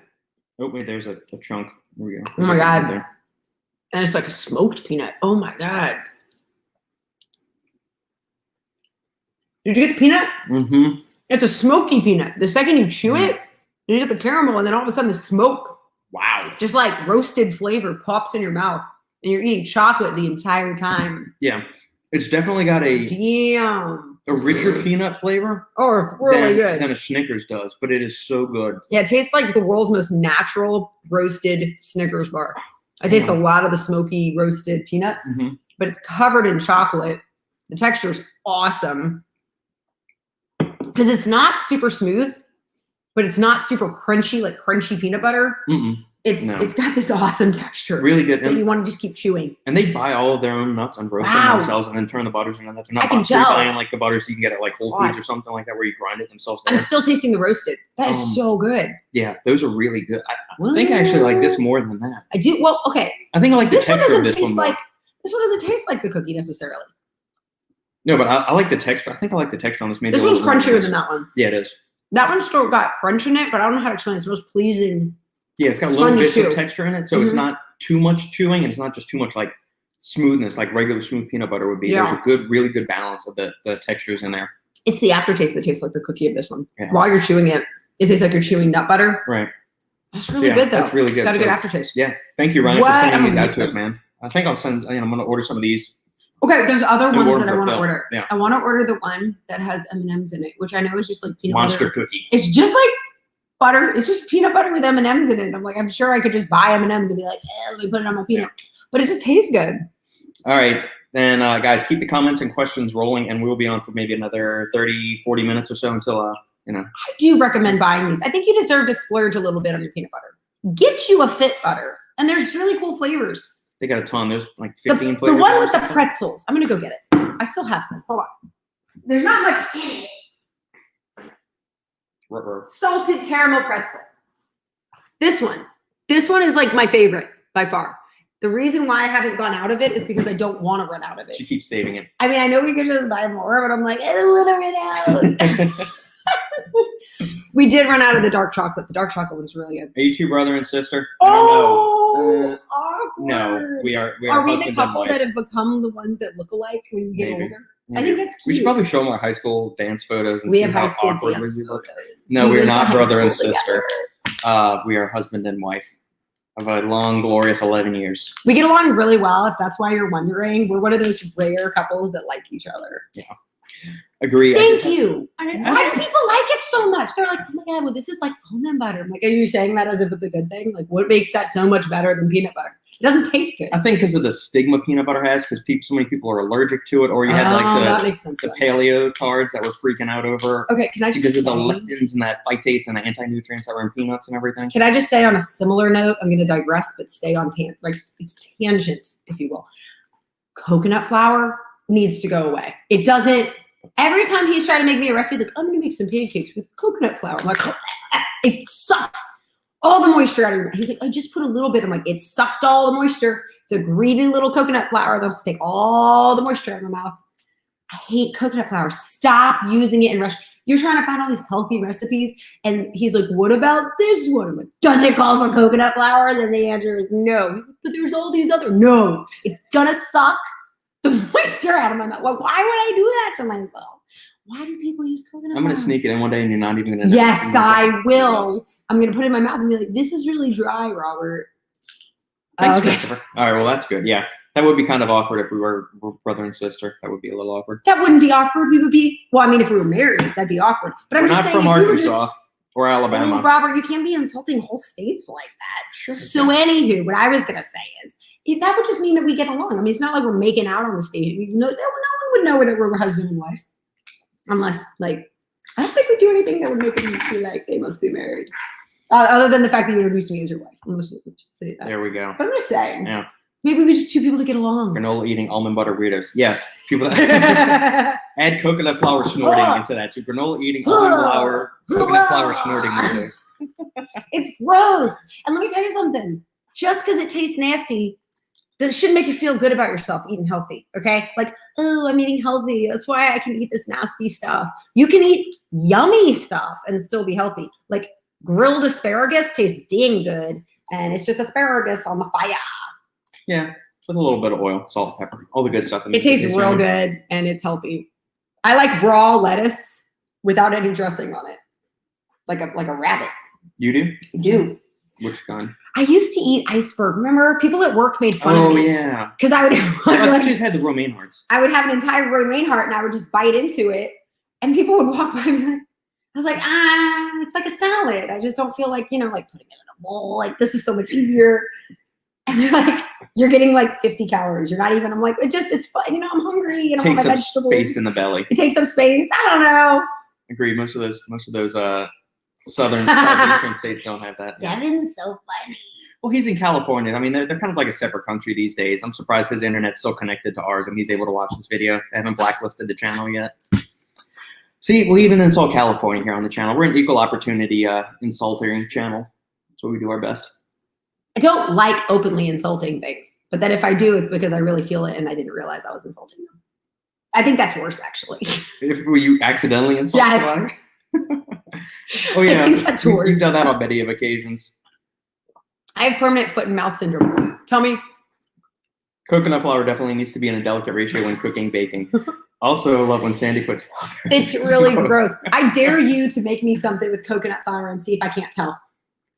Oh, wait, there's a chunk. There we go. Oh my God. And it's like a smoked peanut. Oh my God. Did you get the peanut? Mm-hmm. It's a smoky peanut. The second you chew it, you get the caramel, and then all of a sudden the smoke, Wow. just like roasted flavor, pops in your mouth, and you're eating chocolate the entire time. Yeah. It's definitely got a richer peanut flavor. Oh, really good. Than a Snickers does, but it is so good. Yeah, it tastes like the world's most natural roasted Snickers bar. I taste a lot of the smoky roasted peanuts, but it's covered in chocolate. The texture is awesome because it's not super smooth, but it's not super crunchy, like crunchy peanut butter. It's got this awesome texture. Really good. That you want to just keep chewing. And they buy all of their own nuts and roast them themselves and then turn the butters into that. They're not buying like the butters you can get at like Whole Foods or something like that where you grind it themselves there. I'm still tasting the roasted. That is so good. Yeah, those are really good. I think I actually like this more than that. I do. Well, okay. I think I like the texture of this one more. This one doesn't taste like the cookie necessarily. No, but I like the texture. I think I like the texture on this. Maybe this one's crunchier than that one. Yeah, it is. That one still got crunch in it, but I don't know how to explain it. It's most pleasing. Yeah, it's got little bits of texture in it, so it's not too much chewing, and it's not just too much like smoothness, like regular smooth peanut butter would be. Yeah. There's a good, really good balance of the textures in there. It's the aftertaste that tastes like the cookie of this one. Yeah. While you're chewing it, it tastes like you're chewing nut butter. Right. That's really good, though. That's really good. It's got a good aftertaste. Yeah. Thank you, Ryan, for sending these out to us, man. I think I'll send. I'm going to order some of these. Okay, there's other ones that I want to order. Yeah. I want to order the one that has M&Ms in it, which I know is just like peanut Monster butter. cookie. It's just like butter. It's just peanut butter with M&Ms in it. I'm like, I'm sure I could just buy M&Ms and be like, let me put it on my peanut. But it just tastes good. All right. Then, guys, keep the comments and questions rolling, and we'll be on for maybe another 30, 40 minutes or so until, I do recommend buying these. I think you deserve to splurge a little bit on your peanut butter. Get you a Fit butter. And there's really cool flavors. They got a ton. There's like 15 flavors. The one with the pretzels. I'm going to go get it. I still have some. Hold on. There's not much in it. Salted caramel pretzel. This one is like my favorite by far. The reason why I haven't gone out of it is because I don't want to run out of it. She keeps saving it. I mean, I know we could just buy more, but I'm like, I don't want to run out. We did run out of the dark chocolate. The dark chocolate was really good. Are you two brother and sister? Oh, no. We are we the couple that have become the ones that look alike when you get older? Maybe. I think that's cute. We should probably show them our high school dance photos and see how high school awkward dance we look. photos. No, we're not brother and sister. We are husband and wife of a long, glorious 11 years. We get along really well, if that's why you're wondering. We're one of those rare couples that like each other. Yeah. Agree. Thank you. Why do people like it so much? They're like, oh my God, well, this is like almond butter. I'm like, are you saying that as if it's a good thing? Like, what makes that so much better than peanut butter? It doesn't taste good. I think because of the stigma peanut butter has, because so many people are allergic to it, or you had like the paleo tards that were freaking out over. Okay, can I just because of the lectins and that phytates and the anti-nutrients that were in peanuts and everything. Can I just say on a similar note, I'm going to digress, but stay on it's tangent, if you will. Coconut flour needs to go away. It doesn't. Every time he's trying to make me a recipe, like, I'm going to make some pancakes with coconut flour. I'm like, it sucks all the moisture out of your mouth. He's like, I just put a little bit. I'm like, it sucked all the moisture. It's a greedy little coconut flour. They'll just take all the moisture out of my mouth. I hate coconut flour. Stop using it in restaurants. You're trying to find all these healthy recipes. And he's like, what about this one? I'm like, does it call for coconut flour? Then the answer is no. But there's all these other. No, it's going to suck the moisture out of my mouth. Like, why would I do that to myself? Why do people use coconut flour? I'm going to sneak it in one day and you're not even going to know. Yes, I will. I'm going to put it in my mouth and be like, this is really dry, Robert. Thanks, Christopher. All right, well, that's good. Yeah, that would be kind of awkward if we were brother and sister. That would be a little awkward. That wouldn't be awkward. We would be, well, I mean, if we were married, that'd be awkward. But I'm just saying, not from Arkansas or Alabama. Oh, Robert, you can't be insulting whole states like that. Sure. So anywho, what I was going to say is, if that would just mean that we get along. I mean, it's not like we're making out on the stage. No one would know that we're husband and wife. Unless, like, I don't think we do anything that would make them feel like they must be married. Other than the fact that you introduced me as your wife. Say that. There we go. But I'm just saying. Yeah. Maybe we're just two people to get along. Granola eating almond butter burritos. Yes. People that add coconut flour snorting into that. So granola eating almond flour, coconut flour snorting burritos. It's gross. And let me tell you something. Just because it tastes nasty, that shouldn't make you feel good about yourself eating healthy, okay? Like, oh, I'm eating healthy. That's why I can eat this nasty stuff. You can eat yummy stuff and still be healthy. Like grilled asparagus tastes dang good, and it's just asparagus on the fire. Yeah, with a little bit of oil, salt, pepper, all the good stuff. It tastes real good and it's healthy. I like raw lettuce without any dressing on it, like a rabbit. You do? I do. Which kind? I used to eat iceberg. Remember, people at work made fun of me. Oh yeah. Because I would. I just had the romaine hearts. I would have an entire romaine heart and I would just bite into it, and people would walk by me. I was like, it's like a salad. I just don't feel like, like putting it in a bowl. Like, this is so much easier. And they're like, you're getting like 50 calories. You're not even. I'm like, it's fun. I'm hungry. And I want my vegetables. Space in the belly. It takes up space. I don't know. Agreed. Most of those southeastern states don't have that. Devin's so funny. Well, he's in California. I mean, they're kind of like a separate country these days. I'm surprised his internet's still connected to ours and he's able to watch this video. They haven't blacklisted the channel yet. See, we even insult California here on the channel. We're an equal opportunity insulting channel. That's what we do our best. I don't like openly insulting things, but then if I do, it's because I really feel it and I didn't realize I was insulting them. I think that's worse, actually. If you accidentally insult somebody? Oh yeah, I think that's worse. You've done that on many of occasions. I have permanent foot and mouth syndrome. Tell me. Coconut flour definitely needs to be in a delicate ratio when cooking, baking. Also, love when Sandy puts. It's really gross. I dare you to make me something with coconut flour and see if I can't tell.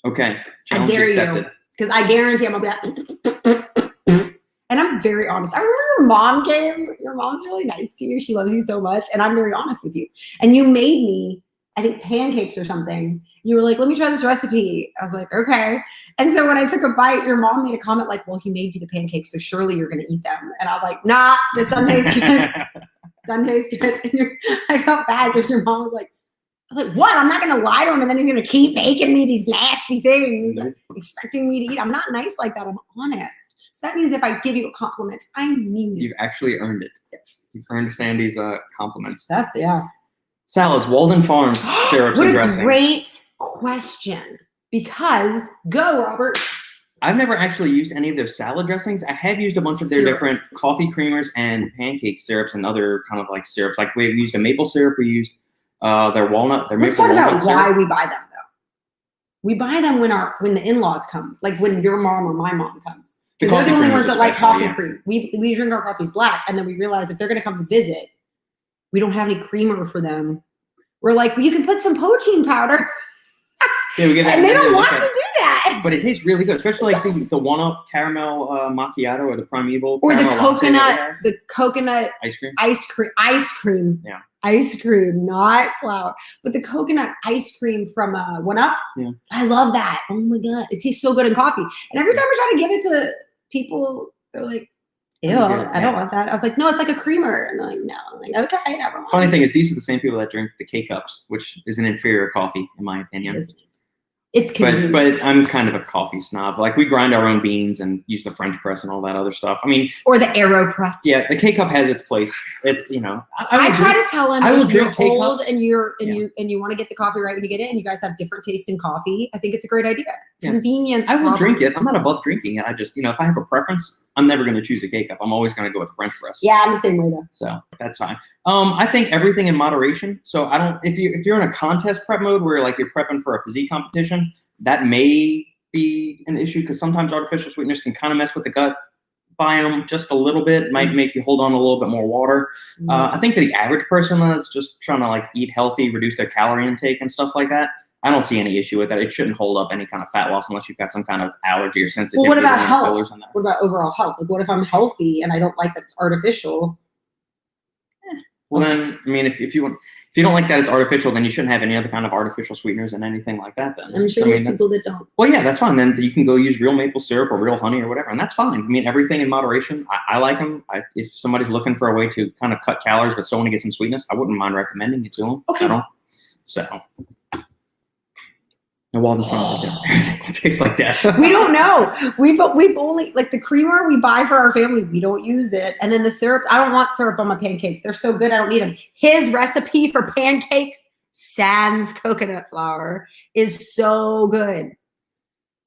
Okay. I dare you, because I guarantee I'm gonna be like. And I'm very honest. I remember your mom came. Your mom's really nice to you. She loves you so much, and I'm very honest with you. And you made me, I think, pancakes or something. You were like, let me try this recipe. I was like, okay. And so when I took a bite, your mom made a comment like, well, he made you the pancakes, so surely you're going to eat them. And I was like, nah, this doesn't taste good. Doesn't taste good. And I felt bad because your mom was like, I was like, what? I'm not going to lie to him and then he's going to keep making me these nasty things, expecting me to eat. I'm not nice like that. I'm honest. So that means if I give you a compliment, I mean it. You've actually earned it. You've earned Sandy's compliments. Yeah. Salads, Walden Farms, syrups and dressings. What a great question. Because, go, Robert. I've never actually used any of their salad dressings. I have used a bunch of their different coffee creamers and pancake syrups and other kind of like syrups. Like we've used a maple syrup. We used their walnut. Let's talk about why we buy them, though. We buy them when the in-laws come, like when your mom or my mom comes. Because they're the only ones that like coffee cream. We drink our coffees black, and then we realize if they're going to come visit, we don't have any creamer for them. We're like, well, you can put some protein powder. Yeah, we get that. And they don't want to do that. But it tastes really good, especially like the one-up caramel macchiato or the primeval or the coconut ice cream. Yeah. Ice cream, not flour, but the coconut ice cream from One Up. Yeah. I love that. Oh my God, it tastes so good in coffee. And every time I try to give it to people, they're like, ew, I don't want that. I was like, no, it's like a creamer. And they're like, no. I'm like, okay, never mind. Funny thing is, these are the same people that drink the K-Cups, which is an inferior coffee, in my opinion. It's convenient. But I'm kind of a coffee snob. Like, we grind our own beans and use the French press and all that other stuff. I mean, or the AeroPress. Yeah, the K-Cup has its place. It's, I try to tell them, I will if you're drink K-Cups. old and you want to get the coffee right when you get it, and you guys have different tastes in coffee, I think it's a great idea. Yeah. Convenience. I will drink it. I'm not above drinking it. I just, if I have a preference, I'm never going to choose a K-Cup. I'm always going to go with French press. Yeah, I'm the same way though. So that's fine. I think everything in moderation. So if you're in a contest prep mode where like you're prepping for a physique competition, that may be an issue because sometimes artificial sweeteners can kind of mess with the gut biome just a little bit. Might make you hold on a little bit more water. I think for the average person that's just trying to like eat healthy, reduce their calorie intake and stuff like that, I don't see any issue with that. It shouldn't hold up any kind of fat loss unless you've got some kind of allergy or sensitivity. Well, what about health? What about overall health? Like, what if I'm healthy and I don't like that it's artificial? Well, then, I mean, if you don't like that it's artificial, then you shouldn't have any other kind of artificial sweeteners and anything like that. Then I'm sure there's people that don't. Well, yeah, that's fine. Then you can go use real maple syrup or real honey or whatever, and that's fine. I mean, everything in moderation. I like them. If somebody's looking for a way to kind of cut calories but still want to get some sweetness, I wouldn't mind recommending it to them. Okay. So. The Walden Farms it tastes like that. We don't know. We've only, like, the creamer we buy for our family, we don't use it. And then the syrup, I don't want syrup on my pancakes. They're so good, I don't need them. His recipe for pancakes, sans coconut flour, is so good.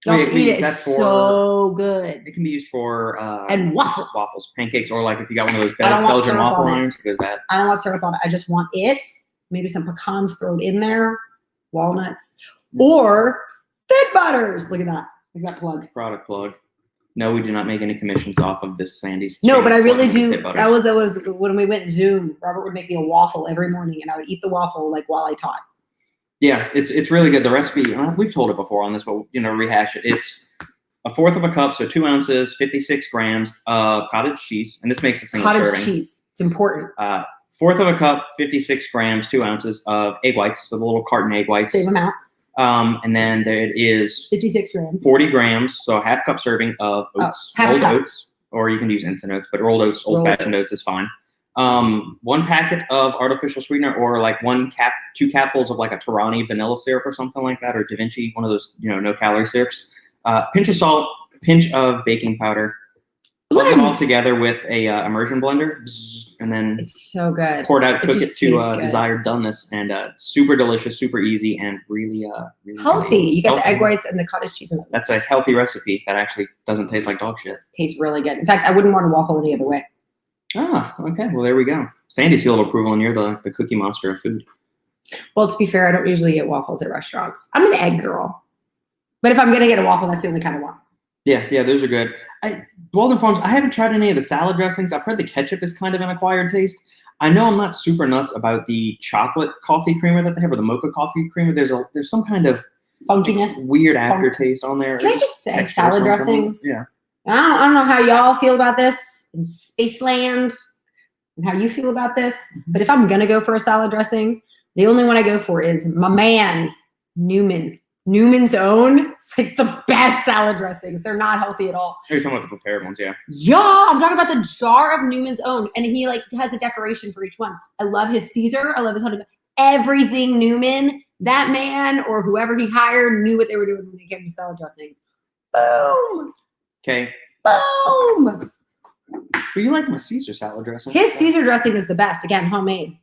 Y'all should eat it. It's so good. It can be used for and waffles. Waffles, pancakes, or like if you got one of those Belgian waffle irons, because that. I don't want syrup on it. I just want it. Maybe some pecans thrown in there, walnuts. Or Fit Butters. Look at that. Look at that plug. Product plug. No, we do not make any commissions off of this Sandy's. No, but I really do. That was when we went Zoom. Robert would make me a waffle every morning, and I would eat the waffle like while I taught. Yeah, it's really good. The recipe, we've told it before on this, but rehash it. It's a fourth of a cup, so 2 ounces, 56 grams of cottage cheese, and this makes a single serving. Cottage cheese, it's important. Fourth of a cup, 56 grams, 2 ounces of egg whites, so the little carton egg whites. Same amount. And then there is 56 grams. 40 grams, so a half cup serving of oats, rolled oats, or you can use instant oats, but rolled oats, old-fashioned oats is fine. 1 packet of artificial sweetener, or like 2 capfuls of like a Torani vanilla syrup or something like that, or Da Vinci, one of those no-calorie syrups. Pinch of salt, pinch of baking powder. Blend it all together with a immersion blender, and then it's so good. Pour it out, cook it to desired doneness, and super delicious, super easy, and really healthy. You get the egg whites and the cottage cheese in it. That's a healthy recipe that actually doesn't taste like dog shit. Tastes really good. In fact, I wouldn't want a waffle any other way. Ah, okay. Well, there we go. Sandy, seal of approval, and you're the cookie monster of food. Well, to be fair, I don't usually get waffles at restaurants. I'm an egg girl, but if I'm gonna get a waffle, that's the only kind I want. Yeah, those are good. Walden Farms, I haven't tried any of the salad dressings. I've heard the ketchup is kind of an acquired taste. I know I'm not super nuts about the chocolate coffee creamer that they have, or the mocha coffee creamer. There's some kind of funkiness, weird aftertaste on there. Can I just say salad dressings? Yeah. I don't know how y'all feel about this in Spaceland and how you feel about this, but if I'm gonna go for a salad dressing, the only one I go for is my man, Newman's Own. It's like the best salad dressings. They're not healthy at all. You're talking about the prepared ones, yeah. Yeah, I'm talking about the jar of Newman's Own, and he has a decoration for each one. I love his Caesar. I love his honey. Everything Newman, that man or whoever he hired knew what they were doing when they came to salad dressings. Boom. Okay. Boom. Well, you like my Caesar salad dressing. His Caesar dressing is the best. Again, homemade.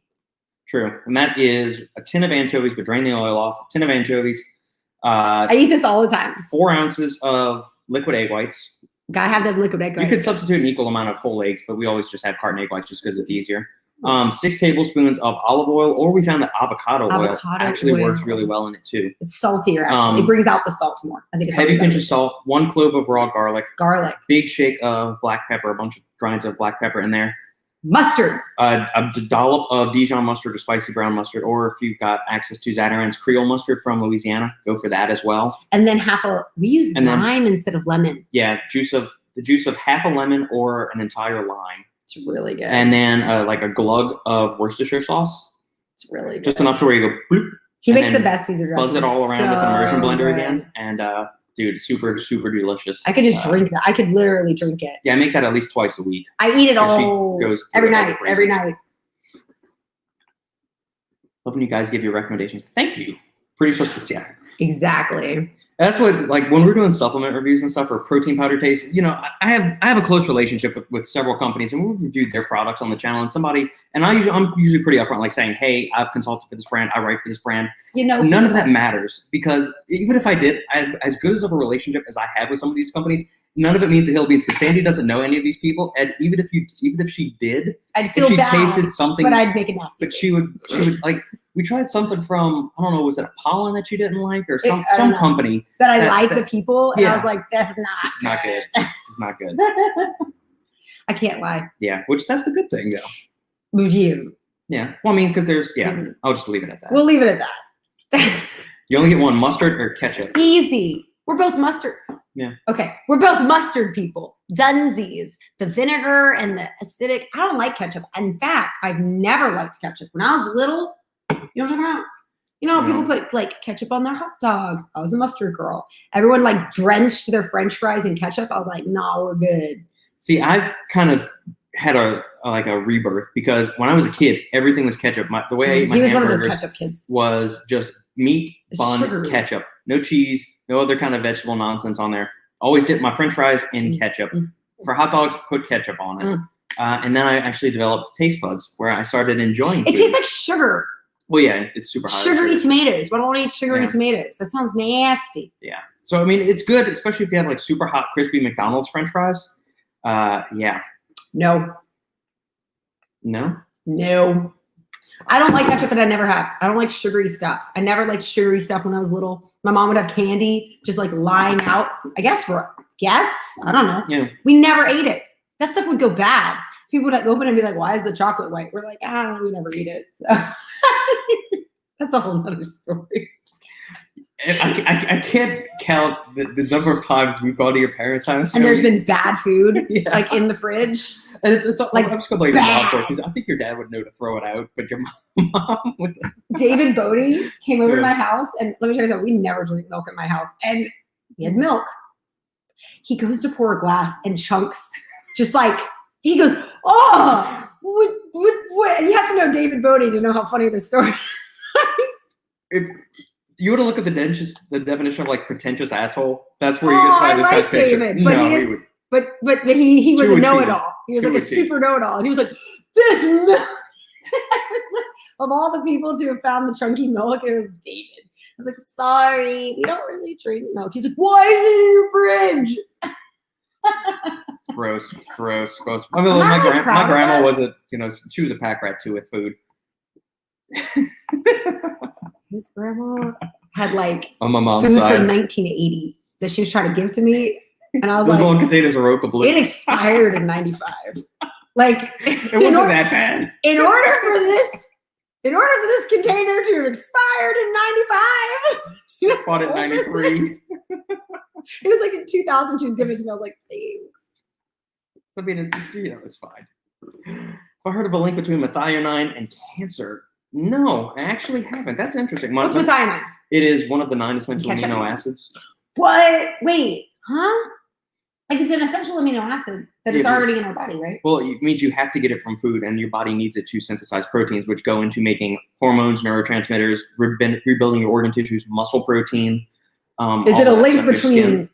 True, and that is a tin of anchovies, but drain the oil off. A tin of anchovies. I eat this all the time. 4 ounces of liquid egg whites. Gotta have them liquid egg whites. You could substitute an equal amount of whole eggs, but we always just have carton egg whites just because it's easier. 6 tablespoons of olive oil, or we found that avocado oil actually works really well in it too. It's saltier, actually. It brings out the salt more. I think it's heavy pinch of salt, 1 clove of raw garlic. Big shake of black pepper, a bunch of grinds of black pepper in there. Mustard. A dollop of Dijon mustard or spicy brown mustard, or if you've got access to Zatarain's Creole mustard from Louisiana, go for that as well. And then we use lime instead of lemon. Yeah, the juice of half a lemon or an entire lime. It's really good. And then like a glug of Worcestershire sauce. It's really good. Just enough to where you go bloop. He makes the best Caesar dressing. Buzz it all around with an immersion blender again, and dude, super, super delicious. I could just drink that. I could literally drink it. Yeah, I make that at least twice a week. I eat it all every night. Love when you guys give your recommendations. Thank you. Pretty sure it's yes. Exactly. That's what, like, when we're doing supplement reviews and stuff, or protein powder taste, I have a close relationship with several companies, and we've reviewed their products on the channel, and I'm usually pretty upfront, like saying, hey, I've consulted for this brand, I write for this brand. None of that matters, because even if I did, as good as of a relationship as I have with some of these companies, none of it means a hill beans, because Sandy doesn't know any of these people, and even if she did, I'd feel if she bad, tasted something, but I'd make it nasty. But she would like. We tried something from, I don't know, was it a pollen that you didn't like, or some company that I like the people, and I was like, this is not good. This is not good. I can't lie. Yeah, that's the good thing, though. Would you? Yeah. Well, I mean, because I'll just leave it at that. We'll leave it at that. You only get one, mustard or ketchup. Easy. We're both mustard. Yeah. Okay. We're both mustard people. Dunsies. The vinegar and the acidic. I don't like ketchup. In fact, I've never liked ketchup. When I was little, you know what I'm talking about? People put like ketchup on their hot dogs. I was a mustard girl. Everyone like drenched their French fries in ketchup. I was like, nah, we're good. See, I've kind of had a rebirth, because when I was a kid, everything was ketchup. The way I ate my hamburgers, he was one of those ketchup kids. Was just meat, bun, sugar. Ketchup. No cheese, no other kind of vegetable nonsense on there. Always dip my French fries in ketchup. For hot dogs, put ketchup on it. And then I actually developed taste buds where I started enjoying it. Tastes like sugar. Well, yeah, it's super high. Sugary tomatoes. Why don't I eat sugary tomatoes? That sounds nasty. Yeah. So, I mean, it's good, especially if you have like super hot, crispy McDonald's French fries. Yeah. No. No? No. I don't like ketchup, and I never have. I don't like sugary stuff. I never liked sugary stuff when I was little. My mom would have candy just like lying out, I guess, for guests. I don't know. Yeah. We never ate it. That stuff would go bad. People would like open it and be like, why is the chocolate white? We're like, we never eat it. So that's a whole nother story. I can't count the number of times we've gone to your parents' house. And there's been bad food Yeah. like in the fridge. And it's like, I'm just going to blame your mom for it, bad. because I think your dad would know to throw it out, but your mom would. David Bodie came over to Yeah. my house, and let me tell you something, we never drink milk at my house. And he had milk. He goes to pour a glass and chunks, just like, he goes, oh, what? And you have to know David Bodie to know how funny this story is. If you were to look at the definition of like pretentious asshole, that's where you just find this guy's picture. David, but No, he he is, would. but he was To a a T. know-it-all. He was To like a a T. super know-it-all. And he was like, this milk. Of all the people to have found the chunky milk, it was David. I was like, sorry, we don't really drink milk. He's like, why is it in your fridge? Gross. I'm not really proud My of grandma that. was she was a pack rat too with food. His grandma had like On my mom's food side. from 1980 that she was trying to give to me. And I was Those like, little containers of Roca Blue. it expired in 95. Like, It wasn't that bad. in order for this container to have expired in 95. She bought it in Well, this 93. is- It was like in 2000 she was giving it to me. I was like, thanks. I mean, it's fine. Have I heard of a link between methionine and cancer? No, I actually haven't. That's interesting. What's methionine? It is one of the 9 essential Ketchup? amino acids. What? Wait, huh? Like it's an essential amino acid that it's Yeah, already in our body, right? Well, it means you have to get it from food, and your body needs it to synthesize proteins, which go into making hormones, neurotransmitters, rebuilding your organ tissues, muscle protein. Is all it a that link stuff in your skin. between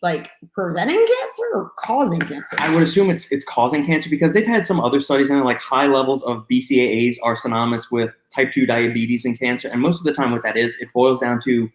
like preventing cancer or causing cancer? I would assume it's causing cancer, because they've had some other studies on it, like high levels of BCAAs are synonymous with type 2 diabetes and cancer. And most of the time what that is, it boils down to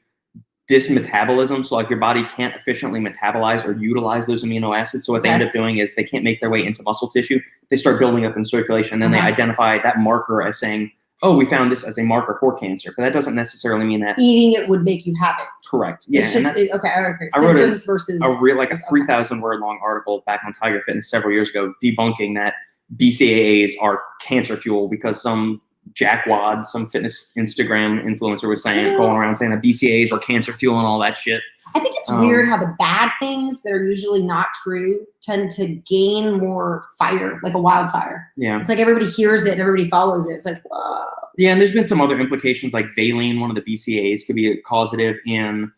dysmetabolism. So like your body can't efficiently metabolize or utilize those amino acids. So what they end up doing is they can't make their way into muscle tissue. They start building up in circulation. And then they identify that marker as saying, oh, we found this as a marker for cancer. But that doesn't necessarily mean that. Eating it would make you have it. Correct. Yeah. It's And just, that's, okay. I wrote Symptoms versus a 3,000 word long article back on Tiger Fitness several years ago debunking that BCAAs are cancer fuel, because some jackwad, some fitness Instagram influencer was saying, going around saying that BCAAs are cancer fuel and all that shit. I think it's weird how the bad things that are usually not true tend to gain more fire, like a wildfire. Yeah. It's like everybody hears it and everybody follows it. It's like, whoa. Yeah, and there's been some other implications, like valine, one of the BCAAs, could be a causative in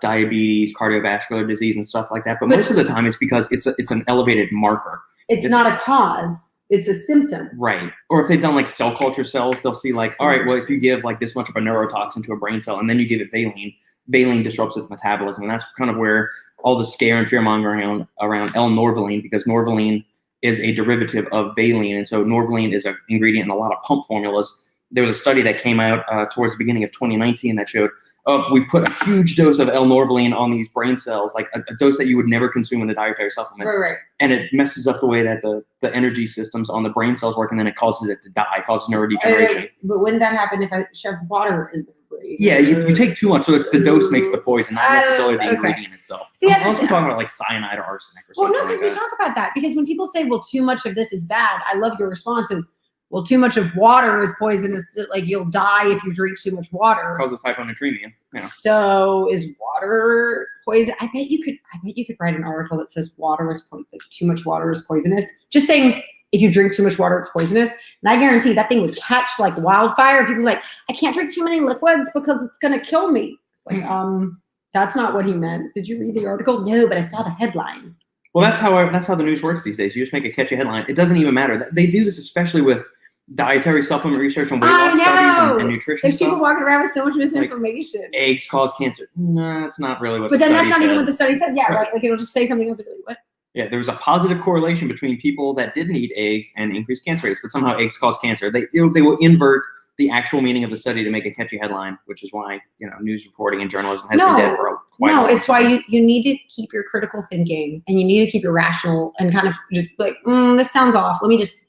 diabetes, cardiovascular disease, and stuff like that. But most of the time, it's because it's an elevated marker. It's not a cause. It's a symptom. Right. Or if they've done like cell culture cells, they'll see like, all right, well, if you give like this much of a neurotoxin to a brain cell and then you give it valine disrupts its metabolism. And that's kind of where all the scare and fear mongering around L-norvaline, because norvaline is a derivative of valine. And so norvaline is an ingredient in a lot of pump formulas. There was a study that came out towards the beginning of 2019 that showed, we put a huge dose of L-norvaline on these brain cells, like a dose that you would never consume in a dietary supplement. Right. And it messes up the way that the energy systems on the brain cells work, and then it causes it to die, causes neurodegeneration. But wouldn't that happen if I shove water in the brain? Yeah, you take too much, so it's the dose makes the poison, not necessarily the ingredient itself. See, I'm also talking about like cyanide or arsenic or Well, something. no, because like we that. talk about that. Because when people say, well, too much of this is bad, I love your responses. Well, too much of water is poisonous. Like you'll die if you drink too much water. It causes hyponatremia. Yeah. So is water poison? I bet you could write an article that says too much water is poisonous. Just saying, if you drink too much water, it's poisonous. And I guarantee that thing would catch like wildfire. People are like, I can't drink too many liquids because it's gonna kill me. It's like, that's not what he meant. Did you read the article? No, but I saw the headline. Well, that's how the news works these days. You just make a catchy headline. It doesn't even matter. They do this especially with dietary supplement research and weight loss studies and nutrition There's stuff. people walking around with so much misinformation. Like, eggs cause cancer. No, that's not really what But the then study that's not said. even what the study said. Yeah, Right. right. Like it'll just say something else. Like, what? Yeah, there was a positive correlation between people that didn't eat eggs and increased cancer rates, but somehow eggs cause cancer. They will invert the actual meaning of the study to make a catchy headline, which is why news reporting and journalism has been dead for quite a long time. It's why you need to keep your critical thinking and you need to keep your rational and kind of just like, this sounds off. Let me just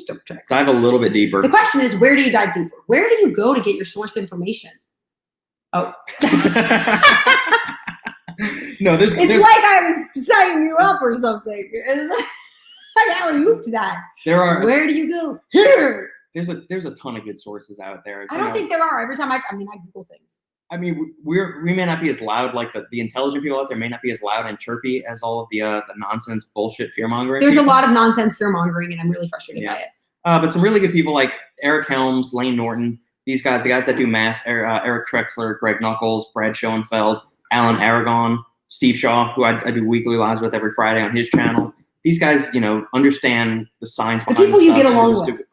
double check. Dive a little bit deeper. The question is, where do you dive deeper? Where do you go to get your source information? Oh. No, there's like I was setting you up or something. It's like I alley-ooped that. Where do you go? Here. There's a ton of good sources out there. I don't think there are. Every time I Google things. I mean, we may not be as loud, like the intelligent people out there may not be as loud and chirpy as all of the nonsense bullshit fear mongering. There's a lot of nonsense fear mongering, and I'm really frustrated by it. But some really good people like Eric Helms, Lane Norton, these guys, the guys that do Mass, Eric Trexler, Greg Knuckles, Brad Schoenfeld, Alan Aragon, Steve Shaw, who I do weekly lives with every Friday on his channel. These guys, understand the science behind people the you stuff. Get along with.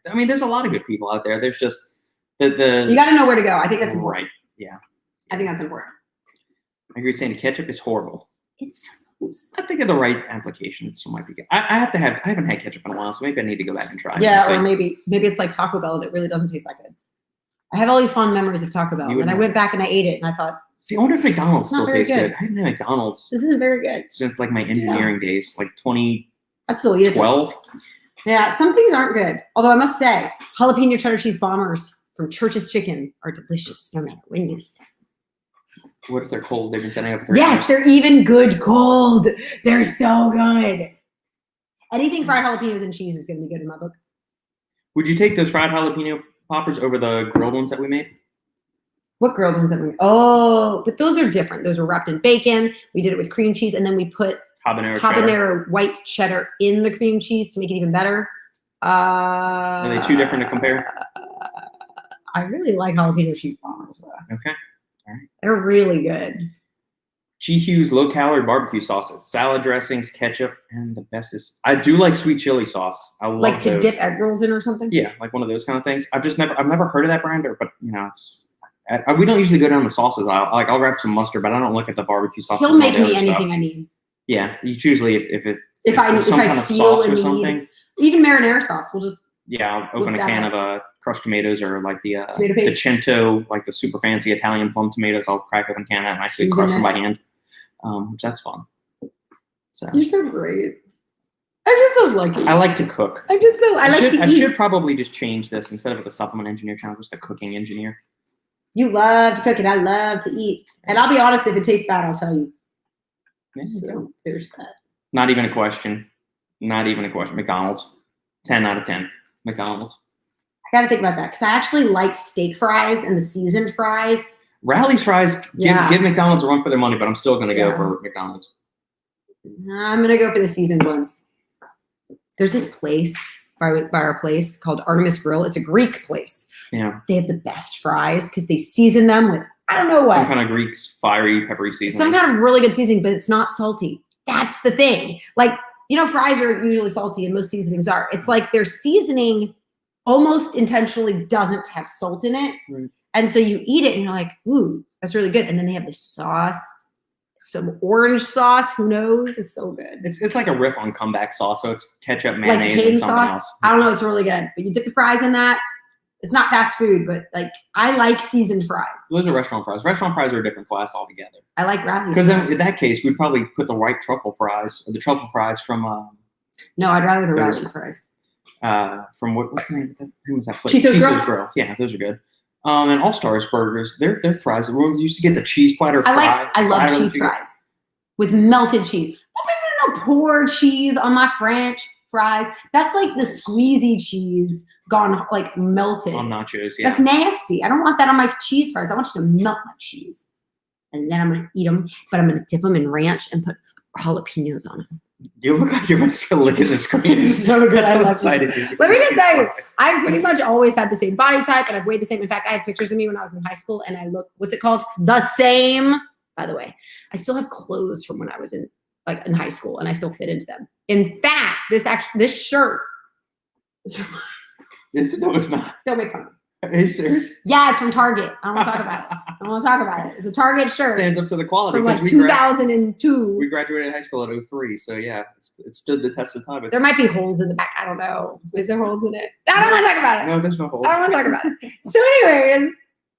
I mean, there's a lot of good people out there. There's just you got to know where to go. I think that's important. Right. Yeah. I think that's important. I agree. Saying ketchup is horrible. It's. I think of the right application, it still might be good. I haven't had ketchup in a while, so maybe I need to go back and try. Yeah, or maybe it's like Taco Bell and it really doesn't taste that good. I have all these fond memories of Taco Bell, and I went back and I ate it, and I thought, see, I wonder if McDonald's still tastes good. I haven't had McDonald's. This isn't very good. Since like my engineering days, like 2012. I'd still eat it. Yeah, some things aren't good. Although I must say, jalapeno cheddar cheese bombers from Church's Chicken are delicious no matter when you eat them. What if they're cold? They've been setting up. Yes, they're even good cold. They're so good. Anything fried jalapenos and cheese is going to be good in my book. Would you take those fried jalapeno poppers over the grilled ones that we made? What grilled ones that we made? Oh, but those are different. Those were wrapped in bacon. We did it with cream cheese, and then we put habanero white cheddar in the cream cheese to make it even better. Are they too different to compare? I really like jalapeno cheese bombers, though. Okay. All right. They're really good. G. Hughes low-calorie barbecue sauces, salad dressings, ketchup, and the best is I do like sweet chili sauce. I love like to those. dip egg rolls in or something. Yeah, like one of those kind of things. I've never heard of that brand, but it's. We don't usually go down the sauces aisle. Like I'll grab some mustard, but I don't look at the barbecue sauces. He'll make me anything I need. Yeah, it's usually if I some kind of sauce or something. Even marinara sauce, we'll just. Yeah, I'll open a can of crushed tomatoes or like the paste. Cento, like the super fancy Italian plum tomatoes. I'll crack open a can of that and actually crush them by hand. Which that's fun. So you're so great. I'm just so lucky. I like to cook. I should probably just change this instead of the supplement engineer channel, just the cooking engineer. You love to cook and I love to eat. And I'll be honest, if it tastes bad, I'll tell you. Yeah, so there's that. Not even a question. McDonald's. 10 out of 10. McDonald's. I got to think about that because I actually like steak fries and the seasoned fries. Rally's fries give McDonald's a run for their money, but I'm still going to go for McDonald's. I'm going to go for the seasoned ones. There's this place by our place called Artemis Grill. It's a Greek place. Yeah. They have the best fries because they season them with, I don't know what. Some kind of Greek fiery, peppery seasoning. Some kind of really good seasoning, but it's not salty. That's the thing. Like, fries are usually salty and most seasonings are. It's like their seasoning almost intentionally doesn't have salt in it. Right. And so you eat it and you're like, ooh, that's really good. And then they have this sauce, some orange sauce. Who knows? It's so good. It's like a riff on comeback sauce. So it's ketchup, mayonnaise, like and something sauce. else. I don't know. It's really good. But you dip the fries in that. It's not fast food, but like I like seasoned fries. Those are restaurant fries. Restaurant fries are a different class altogether. I like Rally's. Because then in that case, we'd probably put the white truffle fries or the truffle fries from. No, I'd rather the Rally's fries. From what's the name of that? Who was that place? Cheese's Grill. Yeah, those are good. And All Stars burgers, they're fries. We used to get the cheese platter fries. I love cheese fries with melted cheese. Don't make no pour cheese on my French fries. That's like the squeezy cheese gone like melted. On nachos, yeah. That's nasty. I don't want that on my cheese fries. I want you to melt my cheese. And then I'm going to eat them, but I'm going to dip them in ranch and put jalapenos on them. You look like you're just looking at the screen. It's so good. I love excited. Let me just tell you, I've pretty much always had the same body type and I've weighed the same. In fact, I have pictures of me when I was in high school and I look, what's it called? The same. By the way, I still have clothes from when I was in high school and I still fit into them. In fact, this shirt. No, it's not. Don't make fun of me. Are you serious? Yeah, it's from Target. I don't want to talk about it. I don't want to talk about it. It's a Target shirt. Stands up to the quality. From like 2002. We graduated high school at 03, so yeah, it stood the test of time. There might be holes in the back. I don't know. Is there holes in it? I don't want to talk about it. No, there's no holes. I don't want to talk about it. So anyways,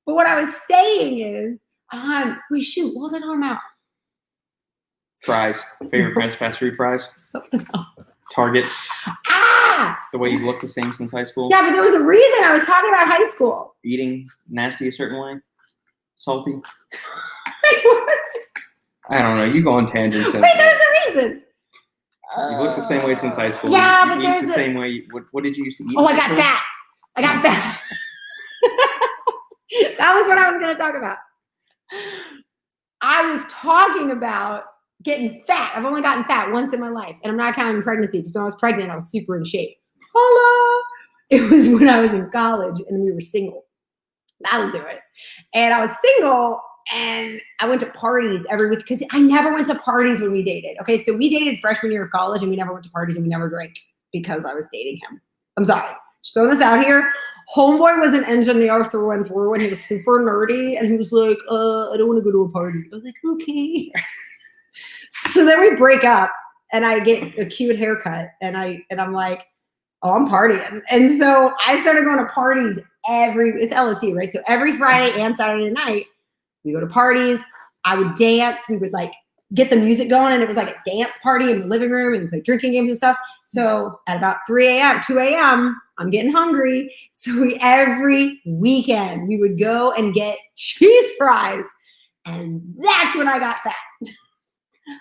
but what I was saying is, what was I talking about? Fries. Favorite fast food fries? Something else. Target. Ah! The way you've looked the same since high school? Yeah, but there was a reason I was talking about high school. Eating nasty a certain way? Salty? I don't know. You go on tangents. Wait, there's a reason. You look the same way since high school. Yeah, you but eat there's the same way. What did you used to eat? Oh, I got fat. I got fat. That was what I was going to talk about. I was talking about getting fat. I've only gotten fat once in my life, and I'm not counting pregnancy because when I was pregnant, I was super in shape. Holla! It was when I was in college and we were single. That'll do it. And I was single and I went to parties every week because I never went to parties when we dated. Okay, so we dated freshman year of college and we never went to parties and we never drank because I was dating him. I'm sorry. Just throwing this out here. Homeboy was an engineer through and through and he was super nerdy and he was like, I don't want to go to a party. I was like, okay. So then we break up and I get a cute haircut and I'm like, oh, I'm partying. And so I started going to parties it's LSU, right? So every Friday and Saturday night, we go to parties. I would dance. We would like get the music going and it was like a dance party in the living room and we played drinking games and stuff. So at about 3 a.m., 2 a.m., I'm getting hungry. So every weekend we would go and get cheese fries. And that's when I got fat.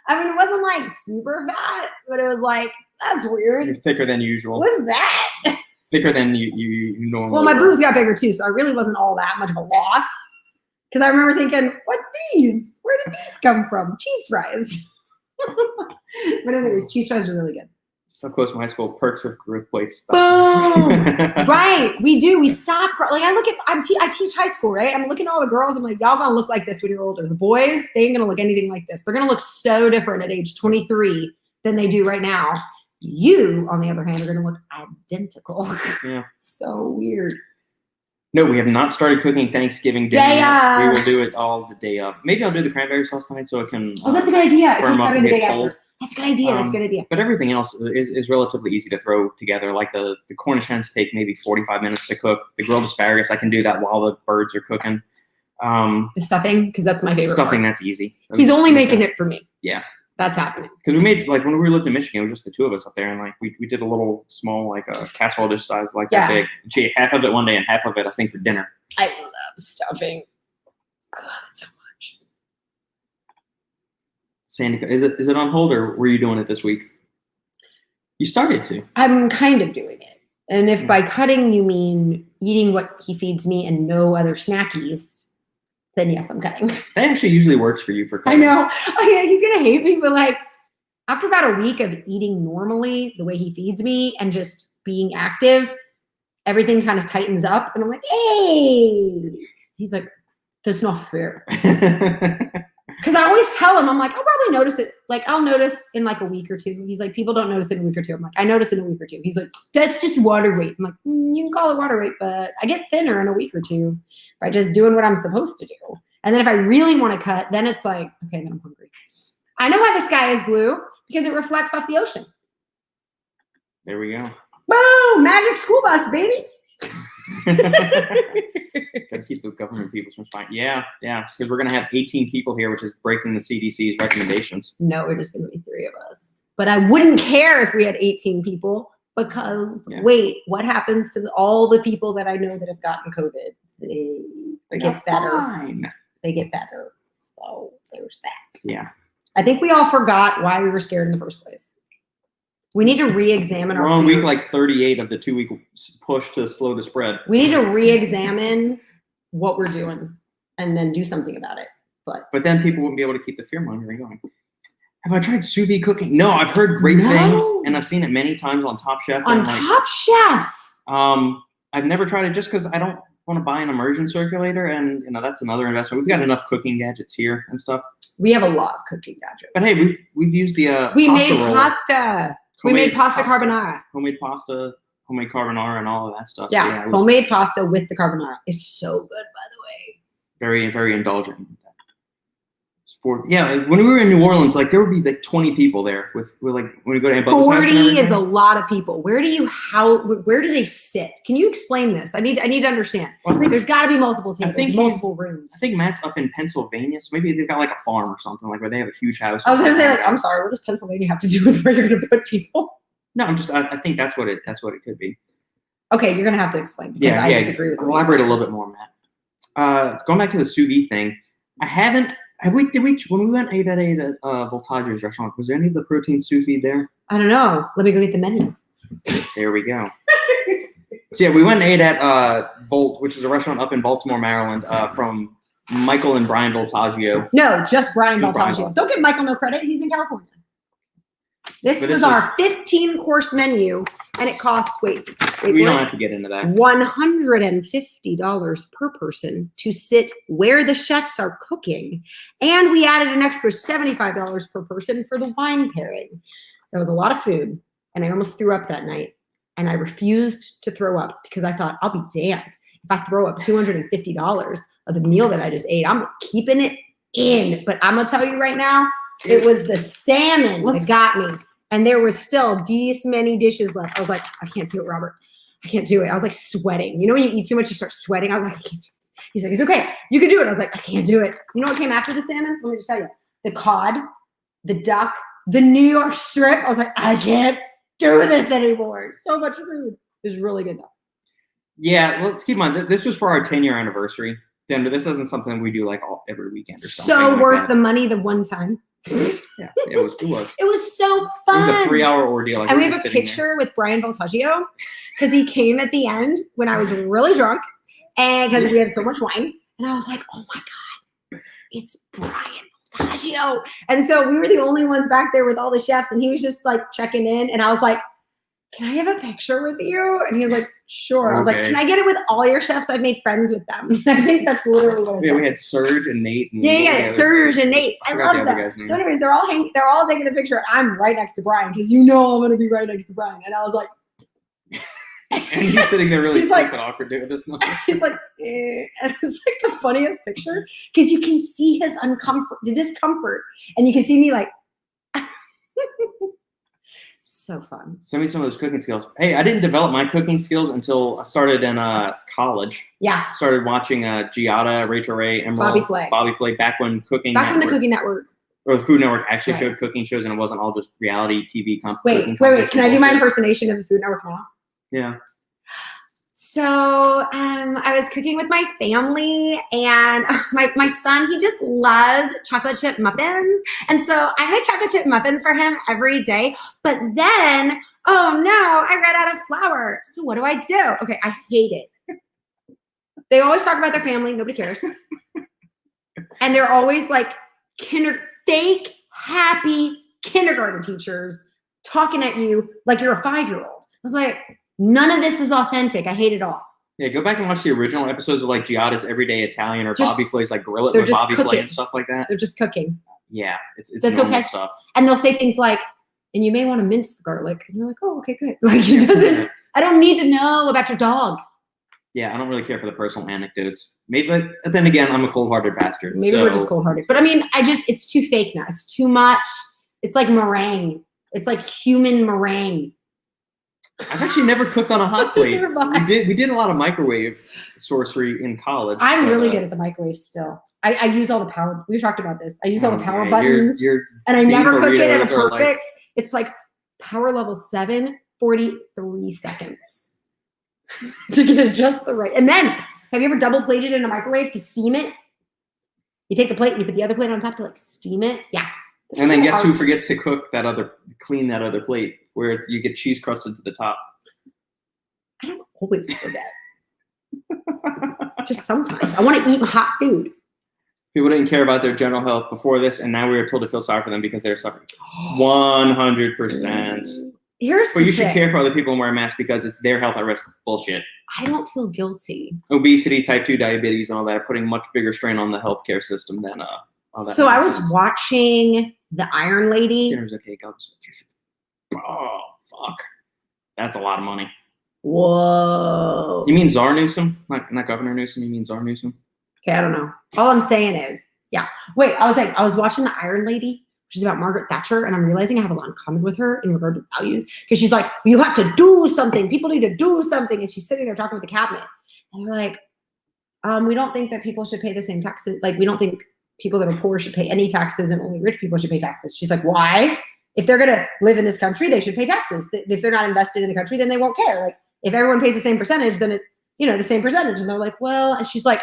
I mean, it wasn't like super fat, but it was like, that's weird. You're thicker than usual. What's that? Thicker than you normally Well, my were. boobs got bigger too, so I really wasn't all that much of a loss. Because I remember thinking, what's these? Where did these come from? Cheese fries. But anyways, cheese fries are really good. So close to high school, perks of growth plates. Boom! Right, we do. We stop. Like I teach high school, right? I'm looking at all the girls. I'm like, y'all gonna look like this when you're older. The boys, they ain't gonna look anything like this. They're gonna look so different at age 23 than they do right now. You, on the other hand, are gonna look identical. Yeah. So weird. No, we have not started cooking Thanksgiving dinner Day yet. We of. will do it all the day of. Maybe I'll do the cranberry sauce tonight so it can. Oh, that's a good idea. It's firm just up better and the day get cold. after. That's a good idea. That's a good idea. But everything else is relatively easy to throw together. Like the Cornish hens take maybe 45 minutes to cook. The grilled asparagus, I can do that while the birds are cooking. The stuffing, because that's my favorite Stuffing, part. that's easy. He's only making it for me. Yeah. That's happening. Because we made, like, when we lived in Michigan, it was just the two of us up there. And, like, we did a little small, like, a casserole dish size, like, that big. And she ate half of it one day and half of it, I think, for dinner. I love stuffing. I love it so much. Sandy, is it on hold or were you doing it this week? You started to. I'm kind of doing it. And if by cutting you mean eating what he feeds me and no other snackies, then yes, I'm cutting. That actually usually works for you for I cutting. know. He's going to hate me, but like after about a week of eating normally the way he feeds me and just being active, everything kind of tightens up. And I'm like, hey. He's like, that's not fair. Because I always tell him, I'm like, I'll probably notice it. Like, I'll notice in like a week or two. He's like, people don't notice it in a week or two. I'm like, I notice it in a week or two. He's like, that's just water weight. I'm like, you can call it water weight, but I get thinner in a week or two by just doing what I'm supposed to do. And then if I really want to cut, then it's like, okay, then I'm hungry. I know why the sky is blue, because it reflects off the ocean. There we go. Boom! Magic school bus, baby. Gotta keep the government people from fine. Yeah, because we're gonna have 18 people here, which is breaking the CDC's recommendations. No, we're just gonna be 3 of us. But I wouldn't care if we had 18 people because wait, what happens to all the people that I know that have gotten COVID? They get better. Fine. They get better. So there's that. Yeah. I think we all forgot why we were scared in the first place. We need to re-examine our We're on fears. week like 38 of the 2-week push to slow the spread. We need to re-examine what we're doing and then do something about it. But then people wouldn't be able to keep the fear mongering going. Have I tried sous vide cooking? No, I've heard great things, and I've seen it many times on Top Chef. On Top Chef. I've never tried it just because I don't want to buy an immersion circulator, and that's another investment. We've got enough cooking gadgets here and stuff. We have a lot of cooking gadgets. But hey, we've used the we pasta made roller. pasta. We made pasta carbonara. Homemade pasta, homemade carbonara, and all of that stuff. Yeah, So, it was homemade pasta with the carbonara. It's so good, by the way. very, very indulgent. When we were in New Orleans, like there would be like 20 people there with like when we go to Aunt Bubba's house and 40 everything. is a lot of people. Where do they sit? Can you explain this? I need to understand. Well, I think There's got to be multiple tables, think multiple rooms. I think Matt's up in Pennsylvania, so maybe they've got like a farm or something, like where they have a huge house. I was gonna say, like, I'm sorry, what does Pennsylvania have to do with where you're gonna put people? No, I think that's what it could be. Okay, you're gonna have to explain because I disagree with elaborate a little bit more, Matt. Going back to the sous vide thing, I Did we when we went ate at Voltaggio's restaurant, was there any of the protein sous vide there? I don't know. Let me go get the menu. There we go. So yeah, we went and ate at Volt, which is a restaurant up in Baltimore, Maryland, from Michael and Brian Voltaggio. No, just Brian Voltaggio. Don't give Michael no credit. He's in California. This was our 15-course menu, and it cost, wait. We don't have to get into that. $150 per person to sit where the chefs are cooking. And we added an extra $75 per person for the wine pairing. That was a lot of food, and I almost threw up that night. And I refused to throw up because I thought, I'll be damned if I throw up $250 of the meal that I just ate. I'm keeping it in. But I'm going to tell you right now, it was the salmon that got me. And there was still these many dishes left. I was like, I can't do it, Robert. I can't do it. I was like sweating. You know when you eat too much, you start sweating? I was like, I can't do it. He's like, it's okay. You can do it. I was like, I can't do it. You know what came after the salmon? Let me just tell you. The cod, the duck, the New York strip. I was like, I can't do this anymore. So much food. It was really good though. Yeah, let's keep in mind, this was for our 10-year anniversary. Denver, this isn't something we do like every weekend or something. So like worth that. the money the one time. Yeah, it was. It was so fun. It was a 3-hour ordeal. And we have a picture with Brian Voltaggio because he came at the end when I was really drunk and because we had so much wine. And I was like, oh my God, it's Brian Voltaggio. And so we were the only ones back there with all the chefs, and he was just like checking in. And I was like, can I have a picture with you? And he was like, sure. I was like, can I get it with all your chefs? I've made friends with them. I think that's literally what I said. Yeah, we had Serge and Nate. And Serge and Nate. I love them. So anyways, they're all taking the picture, and I'm right next to Brian because I'm going to be right next to Brian. And I was like, and he's sitting there really sick and awkward doing this. He's like, eh. And it's like the funniest picture because you can see his discomfort, and you can see me like. So fun. Send me some of those cooking skills. Hey, I didn't develop my cooking skills until I started in college. Yeah. Started watching Giada, Rachel Ray, Emerald, Bobby Flay, back when the Cooking Network or the Food Network actually showed cooking shows, and it wasn't all just reality TV. Wait. Can I do my impersonation of the Food Network now? Yeah. So I was cooking with my family, and my son, he just loves chocolate chip muffins. And so I make chocolate chip muffins for him every day. But then, oh no, I ran out of flour. So what do I do? Okay, I hate it. They always talk about their family. Nobody cares. And they're always like fake, happy kindergarten teachers talking at you like you're a 5-year-old. I was like, none of this is authentic. I hate it all. Yeah, go back and watch the original episodes of like Giada's Everyday Italian or Bobby Flay's like Grill It with Bobby Flay and stuff like that. They're just cooking. Yeah, it's normal stuff. And they'll say things like, and you may want to mince the garlic. And you're like, oh, okay, good. Like she doesn't, I don't need to know about your dog. Yeah, I don't really care for the personal anecdotes. Maybe, but then again, I'm a cold-hearted bastard. Maybe we're just cold-hearted. But I mean, it's too fake now. It's too much. It's like meringue. It's like human meringue. I've actually never cooked on a hot plate. We did a lot of microwave sorcery in college. I'm really good at the microwave still. I use all the power. We've talked about this. I use all the power buttons. And I never cook it at a perfect. It's like power level 7, 43 seconds to get it just the right. And then, have you ever double plated in a microwave to steam it? You take the plate and you put the other plate on top to like steam it. Yeah. And then guess who forgets to clean that other plate where you get cheese crusted to the top? I don't always forget. Just sometimes. I want to eat hot food. People didn't care about their general health before this, and now we are told to feel sorry for them because they're suffering. 100%. But you should care for other people and wear a mask because it's their health at risk. Bullshit. I don't feel guilty. Obesity, type 2 diabetes, and all that are putting much bigger strain on the healthcare system than all that. So nonsense. I was watching The Iron Lady. Dinner's okay. Oh, fuck. That's a lot of money. Whoa. You mean Czar Newsom? Not Governor Newsom, you mean Czar Newsom? Okay, I don't know. All I'm saying is, yeah. Wait, I was watching The Iron Lady, which is about Margaret Thatcher, and I'm realizing I have a lot in common with her in regard to values, because she's like, you have to do something. People need to do something. And she's sitting there talking with the cabinet. And they're like, we don't think that people should pay the same taxes. Like, we don't think people that are poor should pay any taxes and only rich people should pay taxes. She's like, why? If they're going to live in this country, they should pay taxes. If they're not invested in the country, then they won't care. Like, if everyone pays the same percentage, then it's, the same percentage. And they're like, well, and she's like,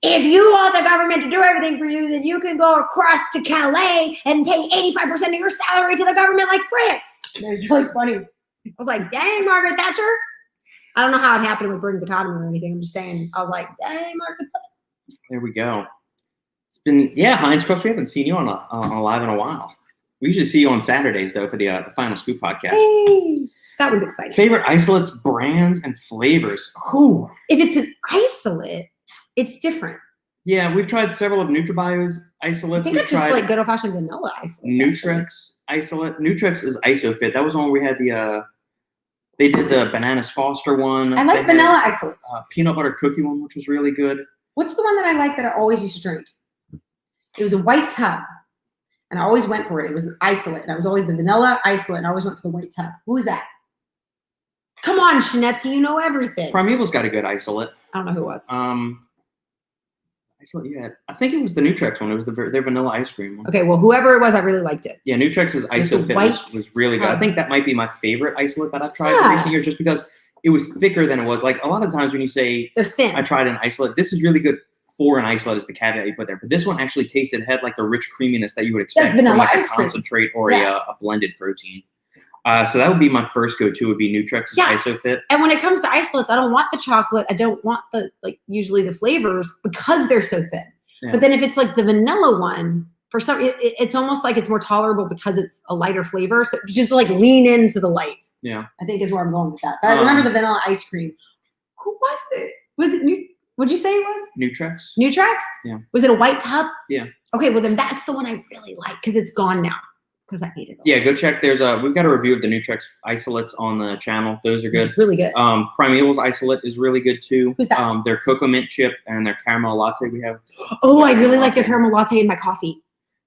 if you want the government to do everything for you, then you can go across to Calais and pay 85% of your salary to the government like France. It was really funny. I was like, dang, Margaret Thatcher. I don't know how it happened with Britain's economy or anything. I'm just saying, I was like, dang, Margaret Thatcher. There we go. It's been, Heinz Crooks, we haven't seen you on a live in a while. We usually see you on Saturdays, though, for the Final Scoop podcast. Hey, that one's exciting. Favorite isolates, brands, and flavors. Ooh. If it's an isolate, it's different. Yeah, we've tried several of NutriBio's isolates. I think it's just like good old-fashioned vanilla isolate. Nutrex isolate. Nutrex is IsoFit. That was one where we had they did the Bananas Foster one. I like vanilla isolates. Peanut butter cookie one, which was really good. What's the one that I like that I always used to drink? It was a white tub. And I always went for it. It was an isolate. And I was always the vanilla isolate. And I always went for the white tub. Who was that? Come on, Shanetsky, you know everything. Primeval's got a good isolate. I don't know who it was. Isolate, yeah. I think it was the Nutrex one. It was their vanilla ice cream one. Okay, well, whoever it was, I really liked it. Yeah, Nutrex's IsoFit was really good. I think that might be my favorite isolate that I've tried in recent years, just because it was thicker than it was. Like a lot of times when you say they're thin, I tried an isolate. This is really good for an isolate is the caveat you put there. But this one actually had like the rich creaminess that you would expect from like a concentrate or a blended protein. So that would be my first go-to would be Nutrex's IsoFit. And when it comes to isolates, I don't want the chocolate. I don't want the usually the flavors because they're so thin. Yeah. But then if it's like the vanilla one, for some it's almost like it's more tolerable because it's a lighter flavor. So just like lean into the light. Yeah. I think is where I'm going with that. But I remember the vanilla ice cream. Who was it? Was it What'd you say it was? Nutrex. Nutrex? Yeah. Was it a white tub? Yeah. Okay, well then that's the one I really like because it's gone now. Because I ate it. Yeah, go check. We've got a review of the Nutrex isolates on the channel. Those are good. It's really good. Primeval's isolate is really good too. Who's that? Their cocoa mint chip and their caramel latte we have. Oh, I really like their caramel latte in my coffee.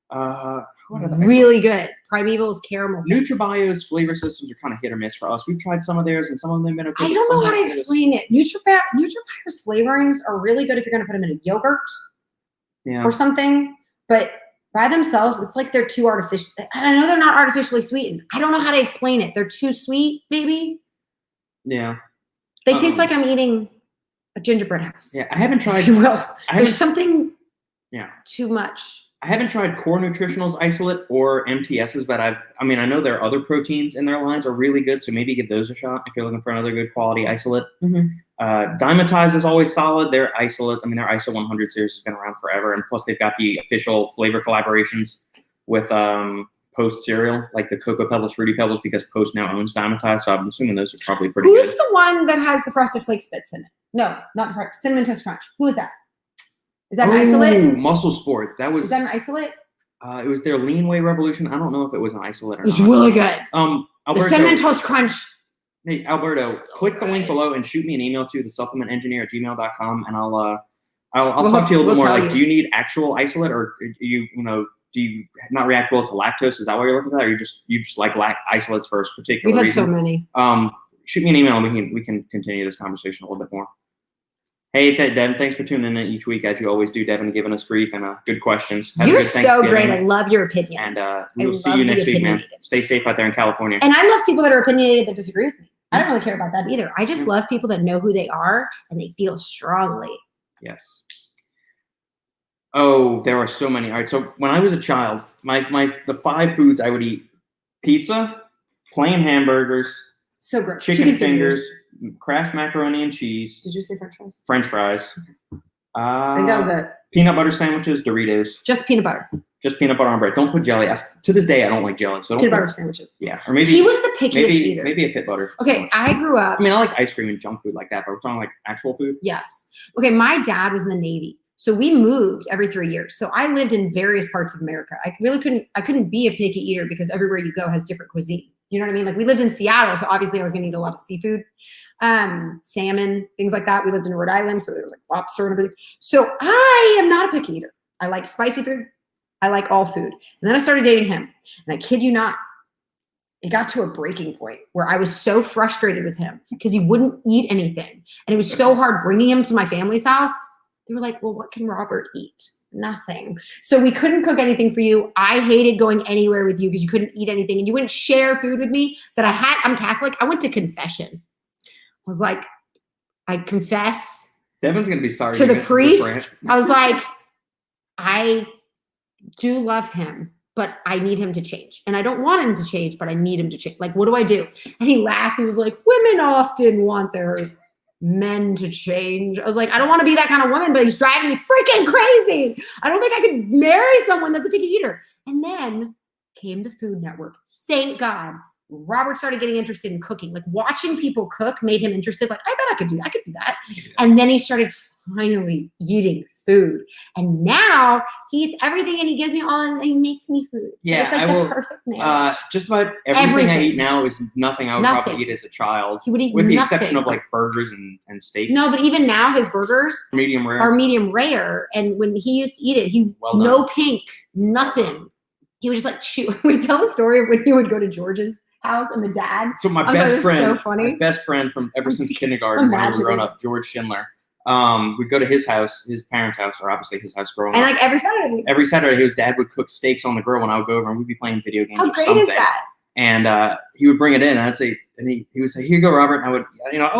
What are really good. Primeval's caramel. NutriBio's flavor systems are kind of hit or miss for us. We've tried some of theirs and some of them have been okay. I don't know how to explain it. NutriBio's flavorings are really good if you're going to put them in a yogurt or something, but by themselves, it's like they're too artificial. And I know they're not artificially sweetened. I don't know how to explain it. They're too sweet, maybe. Yeah. They taste like I'm eating a gingerbread house. Yeah, I haven't tried. There's something too much. I haven't tried Core Nutritional's isolate or MTS's, but I know there are other proteins in their lines are really good, so maybe give those a shot if you're looking for another good quality isolate. Mm-hmm. Dymatize is always solid. Their isolate, their ISO 100 series has been around forever, and plus they've got the official flavor collaborations with Post cereal, like the Cocoa Pebbles, Fruity Pebbles, because Post now owns Dymatize, so I'm assuming those are probably pretty good. Who's the one that has the Frosted Flakes bits in it? No, not the Cinnamon Toast Crunch. Who is that? Is that an isolate? Muscle Sport. Is that an isolate? It was their Lean Whey Revolution. I don't know if it was an isolate or not. It's really good. Alberto, the Cinnamon Toast Crunch. Hey, Alberto, click the link below and shoot me an email to thesupplementengineer@gmail.com, and I'll talk to you a little bit more. Like, do you need actual isolate, or do you not react well to lactose? Is that why you're looking at that, or you just like isolates for a particular reason? We've had so many. Shoot me an email and we can continue this conversation a little bit more. Hey, Devin, thanks for tuning in each week, as you always do, Devin, giving us grief and good questions. You're so great. I love your opinions. And we will see you next week, man. Stay safe out there in California. And I love people that are opinionated that disagree with me. I don't really care about that either. I just love people that know who they are and they feel strongly. Yes. Oh, there are so many. All right, so when I was a child, the 5 foods I would eat: pizza, plain hamburgers, so gross, chicken fingers, Kraft macaroni and cheese. Did you say French fries? French fries. I think that was it. Peanut butter sandwiches, Doritos. Just peanut butter. Just peanut butter on bread. Don't put jelly. To this day, I don't like jelly. So peanut butter sandwiches. Yeah, or maybe he was the pickiest eater. Maybe a Fit Butter. Okay, sandwich. I grew up. I like ice cream and junk food like that, but we're talking like actual food. Yes. Okay, my dad was in the Navy, so we moved every 3 years. So I lived in various parts of America. I couldn't be a picky eater because everywhere you go has different cuisine. You know what I mean? Like we lived in Seattle, so obviously I was going to eat a lot of seafood. Salmon, things like that. We lived in Rhode Island, so there was like lobster and everything. So I am not a picky eater. I like spicy food. I like all food. And then I started dating him. And I kid you not, it got to a breaking point where I was so frustrated with him because he wouldn't eat anything. And it was so hard bringing him to my family's house. They were like, well, what can Robert eat? Nothing. So we couldn't cook anything for you. I hated going anywhere with you because you couldn't eat anything and you wouldn't share food with me that I had. I'm Catholic. I went to confession. I was like, I confess Devin's going to be sorry to the this priest. rant. I was like, I do love him, but I need him to change. And I don't want him to change, but I need him to change. Like, what do I do? And he laughed. He was like, women often want their men to change. I was like, I don't want to be that kind of woman, but he's driving me freaking crazy. I don't think I could marry someone that's a picky eater. And then came the Food Network. Thank God. Robert started getting interested in cooking. Like, watching people cook made him interested. Like, I bet I could do that. I could do that. And then he started finally eating food. And now he eats everything and he gives me all, and he makes me food. So Yeah, it's like the perfect marriage. Just about everything I eat now is nothing I would Nothing. probably eat as a child. He would eat with the nothing. exception of like burgers and steak. No, but even now his burgers Medium rare. are medium rare. And when he used to eat it, he Well done. no pink, nothing. He would just like chew. We tell the story of when he would go to George's house and the dad. So my I was like, best "This is friend, so funny." my best friend from ever since kindergarten when we were growing up, George Schindler. We'd go to his house, his parents' house, or obviously his house growing And up. like every Saturday, His dad would cook steaks on the grill when I would go over, and we'd be playing video games how or great something. is that? And he would bring it in, and I'd say, and he would say, "Here you go, Robert." And I would,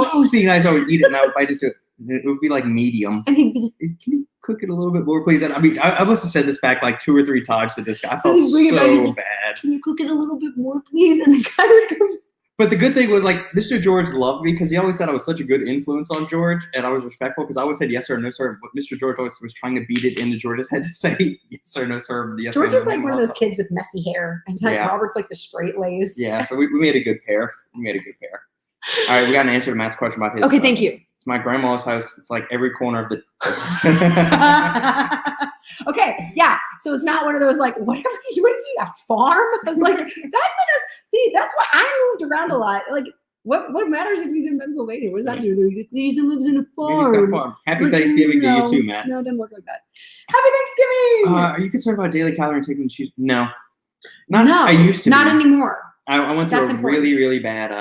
always be nice. I would eat it, and I would bite into it. It would be like medium. And he'd be, Can you cook it a little bit more, please? And I mean, I must have said this back like 2 or 3 times to this guy. I felt he'd bring it back, he's so like, bad. "Can you cook it a little bit more, please?" And the guy would go. But the good thing was, like, Mr. George loved me because he always said I was such a good influence on George, and I was respectful because I always said yes sir, no sir. But Mr. George always was trying to beat it into George's head to say yes sir, no sir. Yes, George no, is like one of those kids with messy hair, and like Yeah. Robert's like the straight laced. Yeah, so we made a good pair. All right, we got an answer to Matt's question about his. Okay, thank you. It's my grandma's house. It's like every corner of the. Okay, yeah. So it's not one of those like, what did you, a farm? I was like, that's why I moved around a lot. Like, what matters if he's in Pennsylvania? What does that do? He lives in a farm. Maybe he's got a farm. Happy Thanksgiving to you too, Matt. No, it doesn't work like that. Happy Thanksgiving! Are you concerned about daily calorie intake when you? No. No. I used to. Not be. anymore. I went through That's a important. really, really bad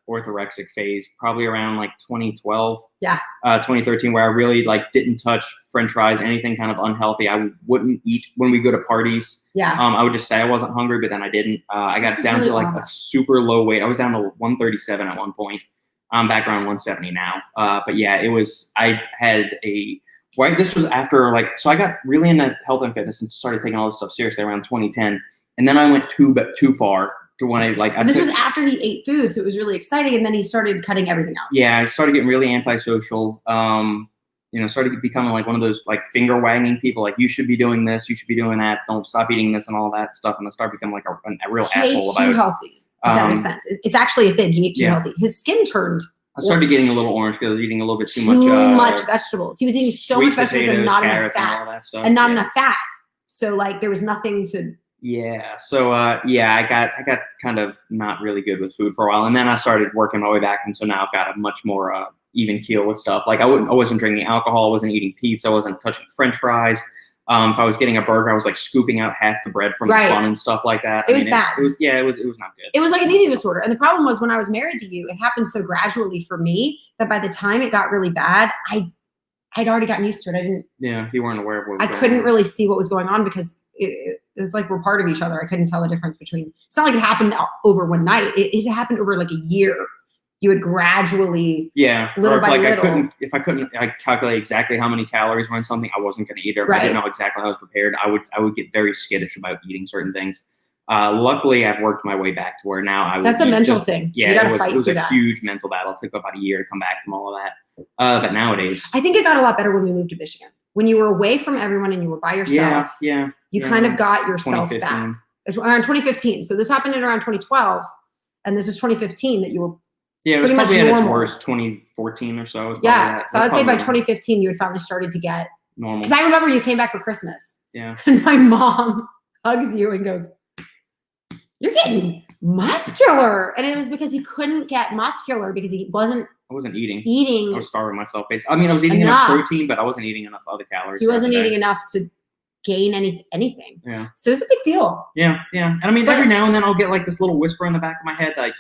orthorexic phase, probably around like 2012. Yeah. 2013, where I really like didn't touch French fries, anything kind of unhealthy. I wouldn't eat when we go to parties. Yeah. I would just say I wasn't hungry, but then I didn't. I got down to like a super low weight. I was down to 137 at one point. I'm back around 170 now. But yeah, it was. I had a. Right. This was after so I got really into health and fitness and started taking all this stuff seriously around 2010, and then I went too far. To when this was after he ate food, so it was really exciting, and then he started cutting everything out. Yeah, I started getting really antisocial. Started becoming like one of those like finger wagging people, like you should be doing this, you should be doing that, don't stop eating this and all that stuff, and I started becoming like a real asshole about it. He ate too healthy. If that makes sense. It's actually a thing. He ate too healthy. His skin turned. I started getting a little orange because I was eating a little bit too much vegetables. He was eating so much vegetables and not enough fat. And all that stuff. And not enough fat. So like there was nothing to. Yeah. So I got kind of not really good with food for a while, and then I started working my way back, and so now I've got a much more even keel with stuff. Like I wasn't drinking alcohol, I wasn't eating pizza, I wasn't touching French fries. If I was getting a burger, I was like scooping out half the bread from the bun and stuff like that. It was bad. It was not good. It was like an eating disorder. And the problem was when I was married to you, it happened so gradually for me that by the time it got really bad, I'd already gotten used to it. You weren't aware of what was going on. I couldn't really see what was going on because it was like we're part of each other. I couldn't tell the difference between. It's not like it happened over one night. It happened over like a year. You would gradually, little by little. If I couldn't calculate exactly how many calories were in something, I wasn't going to eat it. If I didn't know exactly how I was prepared, I would get very skittish about eating certain things. Luckily, I've worked my way back to where now That's a mental thing. Yeah, it was a huge mental battle. It took about a year to come back from all of that. But nowadays, I think it got a lot better when we moved to Michigan. When you were away from everyone and you were by yourself. You kind of got yourself back. Around 2015. So this happened in around 2012, and this was 2015 that you were. Yeah, it was probably at its worst 2014 or so. So I'd say by 2015 you had finally started to get normal. Because I remember you came back for Christmas. Yeah. And my mom hugs you and goes, "You're getting muscular," and it was because he couldn't get muscular because I wasn't eating. I was starving myself. I mean, I was eating enough protein, but I wasn't eating enough other calories. He wasn't eating enough to gain anything. Yeah. So it's a big deal. Yeah. And I mean, every now and then I'll get like this little whisper in the back of my head, like,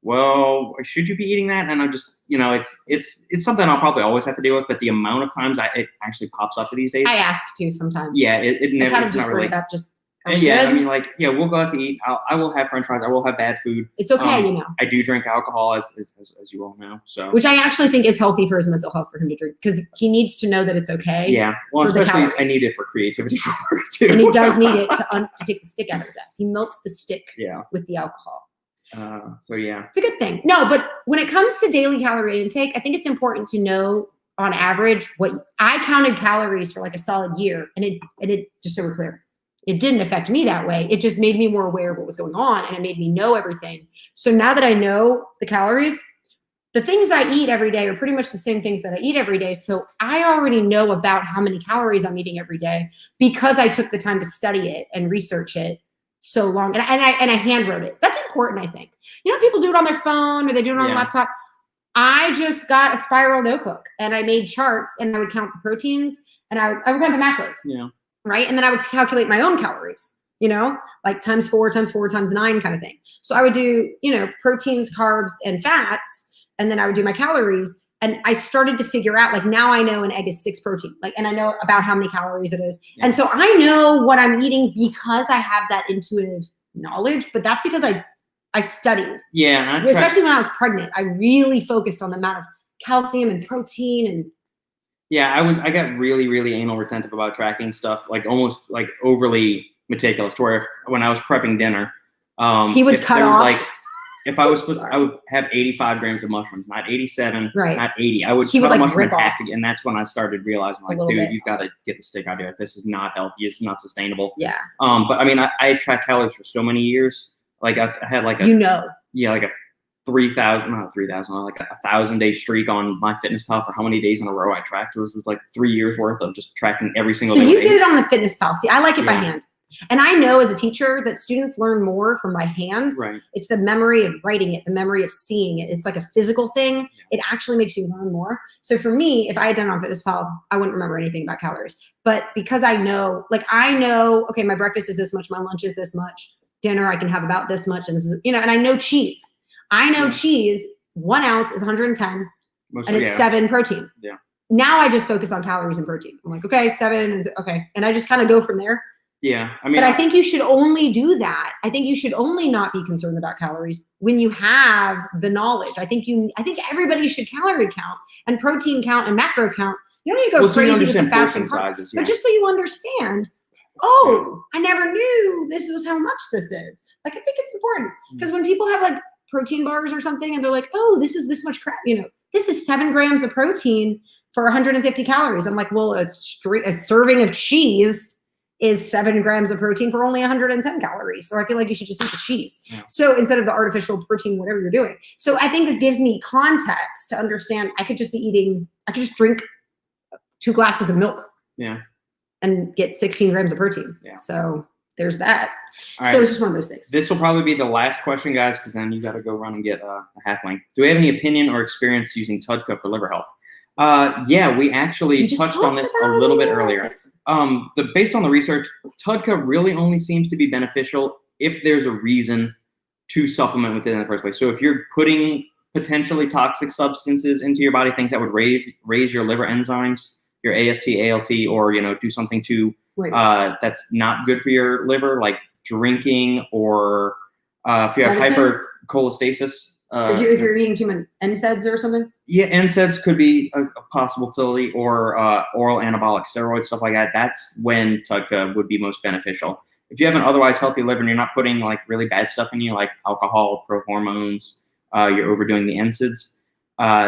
well, should you be eating that? And I'm just, it's something I'll probably always have to deal with. But the amount of times it actually pops up these days. I ask too sometimes. Yeah, it never. I kind of it's just not really. Up just And I mean, like, we'll go out to eat. I will have French fries. I will have bad food. It's okay, you know. I do drink alcohol, as you all know. So, which I actually think is healthy for his mental health for him to drink, because he needs to know that it's okay. Yeah, well, especially I need it for creativity for work too. And he does need it to take the stick out of his ass. He melts the stick with the alcohol. So yeah, it's a good thing. No, but when it comes to daily calorie intake, I think it's important to know on average what I counted calories for like a solid year, and it just so we're clear, it didn't affect me that way. It just made me more aware of what was going on, and it made me know everything. So now that I know the calories, the things I eat every day are pretty much the same things that I eat every day. So I already know about how many calories I'm eating every day because I took the time to study it and research it so long. And I hand wrote it. That's important, I think. You know, people do it on their phone or they do it on a laptop. I just got a spiral notebook and I made charts, and I would count the proteins and I would count the macros. Yeah. Right. And then I would calculate my own calories, you know, like times 4 times 4 times 9 kind of thing. So I would do, you know, proteins, carbs, and fats, and then I would do my calories. And I started to figure out, like, now I know an egg is 6 protein, like, and I know about how many calories it is. Yeah. And so I know what I'm eating because I have that intuitive knowledge, but that's because I studied. Yeah. Especially when I was pregnant, I really focused on the amount of calcium and protein and. Yeah, I got really, really anal retentive about tracking stuff, like almost like overly meticulous, to where when I was prepping dinner, he would cut off. Like, if I was supposed to, I would have 85 grams of mushrooms, not 87, not 80. I would cut a mushroom in half, and that's when I started realizing, like, dude, you've got to get the stick out of here. This is not healthy. It's not sustainable. Yeah. But I mean, I tracked calories for so many years. Like I had like a, like a 3,000, not 3,000, like 1,000-day streak on MyFitnessPal for how many days in a row I tracked. It was like 3 years worth of just tracking every single day. So you did it on the FitnessPal. See, I like it by hand. And I know as a teacher that students learn more from my hands. Right. It's the memory of writing it, the memory of seeing it. It's like a physical thing. Yeah. It actually makes you learn more. So for me, if I had done it on FitnessPal, I wouldn't remember anything about calories. But because I know, okay, my breakfast is this much, my lunch is this much, dinner I can have about this much, and this is, and I know cheese. I know cheese, 1 ounce is 110, and it's 7 protein. Yeah. Now I just focus on calories and protein. I'm like, okay, 7, okay. And I just kind of go from there. Yeah. I mean, but I think you should only do that. I think you should only not be concerned about calories when you have the knowledge. I think everybody should calorie count and protein count and macro count. You don't need to go crazy with the fats and carbs, but just so you understand, I never knew this was how much this is. Like, I think it's important because when people have like protein bars or something and they're like, oh, this is this much crap, this is 7 grams of protein for 150 calories. I'm like, well, a serving of cheese is 7 grams of protein for only 110 calories. So I feel like you should just eat the cheese. Yeah. So instead of the artificial protein, whatever you're doing. So I think it gives me context to understand I could just drink 2 glasses of milk. Yeah. And get 16 grams of protein. Yeah. So there's that. All right. So it's just one of those things. This will probably be the last question, guys, because then you got to go run and get a halfling. Do we have any opinion or experience using TUDCA for liver health? Yeah, we actually touched on this a little bit earlier. Based on the research, TUDCA really only seems to be beneficial if there's a reason to supplement with it in the first place. So if you're putting potentially toxic substances into your body, things that would raise your liver enzymes, your AST, ALT, or do something to that's not good for your liver, like drinking, or if you have hypercholestasis. If you're eating too many NSAIDs or something? Yeah, NSAIDs could be a possibility, or oral anabolic steroids, stuff like that. That's when TUDCA would be most beneficial. If you have an otherwise healthy liver and you're not putting like really bad stuff in you, like alcohol, pro-hormones, you're overdoing the NSAIDs,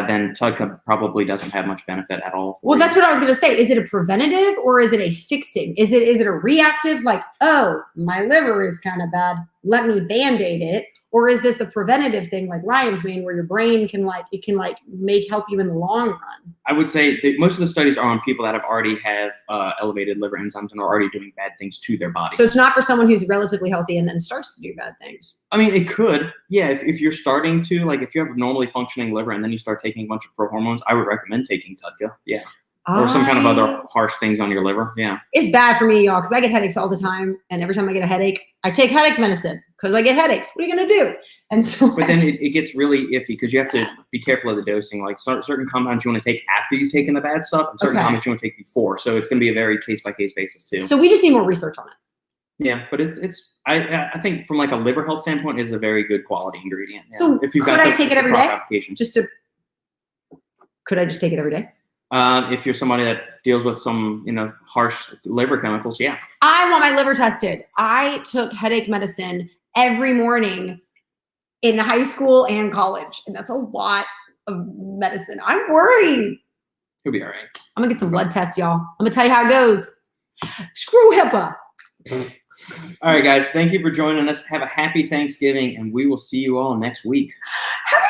then TUDCA probably doesn't have much benefit at all. Well, that's what I was going to say. Is it a preventative or is it a fixing? Is it a reactive, like, oh, my liver is kind of bad, let me Band-Aid it? Or is this a preventative thing like lion's mane, where your brain can help you in the long run? I would say that most of the studies are on people that already have elevated liver enzymes and are already doing bad things to their body. So it's not for someone who's relatively healthy and then starts to do bad things. I mean, it could. Yeah, if you're starting to, like, if you have a normally functioning liver and then you start taking a bunch of pro-hormones, I would recommend taking TUDCA. Yeah. Or some kind of other harsh things on your liver. Yeah. It's bad for me, y'all, because I get headaches all the time. And every time I get a headache, I take headache medicine because I get headaches. What are you going to do? And so. But then it gets really iffy because you have to be careful of the dosing. Like certain compounds you want to take after you've taken the bad stuff, and certain compounds you want to take before. So it's going to be a very case-by-case basis, too. So we just need more research on it. Yeah, but I think from like a liver health standpoint, is a very good quality ingredient. Yeah. So if you've could got I take it every day? application. Could I just take it every day? If you're somebody that deals with some, harsh liver chemicals, yeah. I want my liver tested. I took headache medicine every morning in high school and college, and that's a lot of medicine. I'm worried. You'll be all right. I'm gonna get some blood tests, y'all. I'm gonna tell you how it goes. Screw HIPAA. All right, guys. Thank you for joining us. Have a happy Thanksgiving, and we will see you all next week. Happy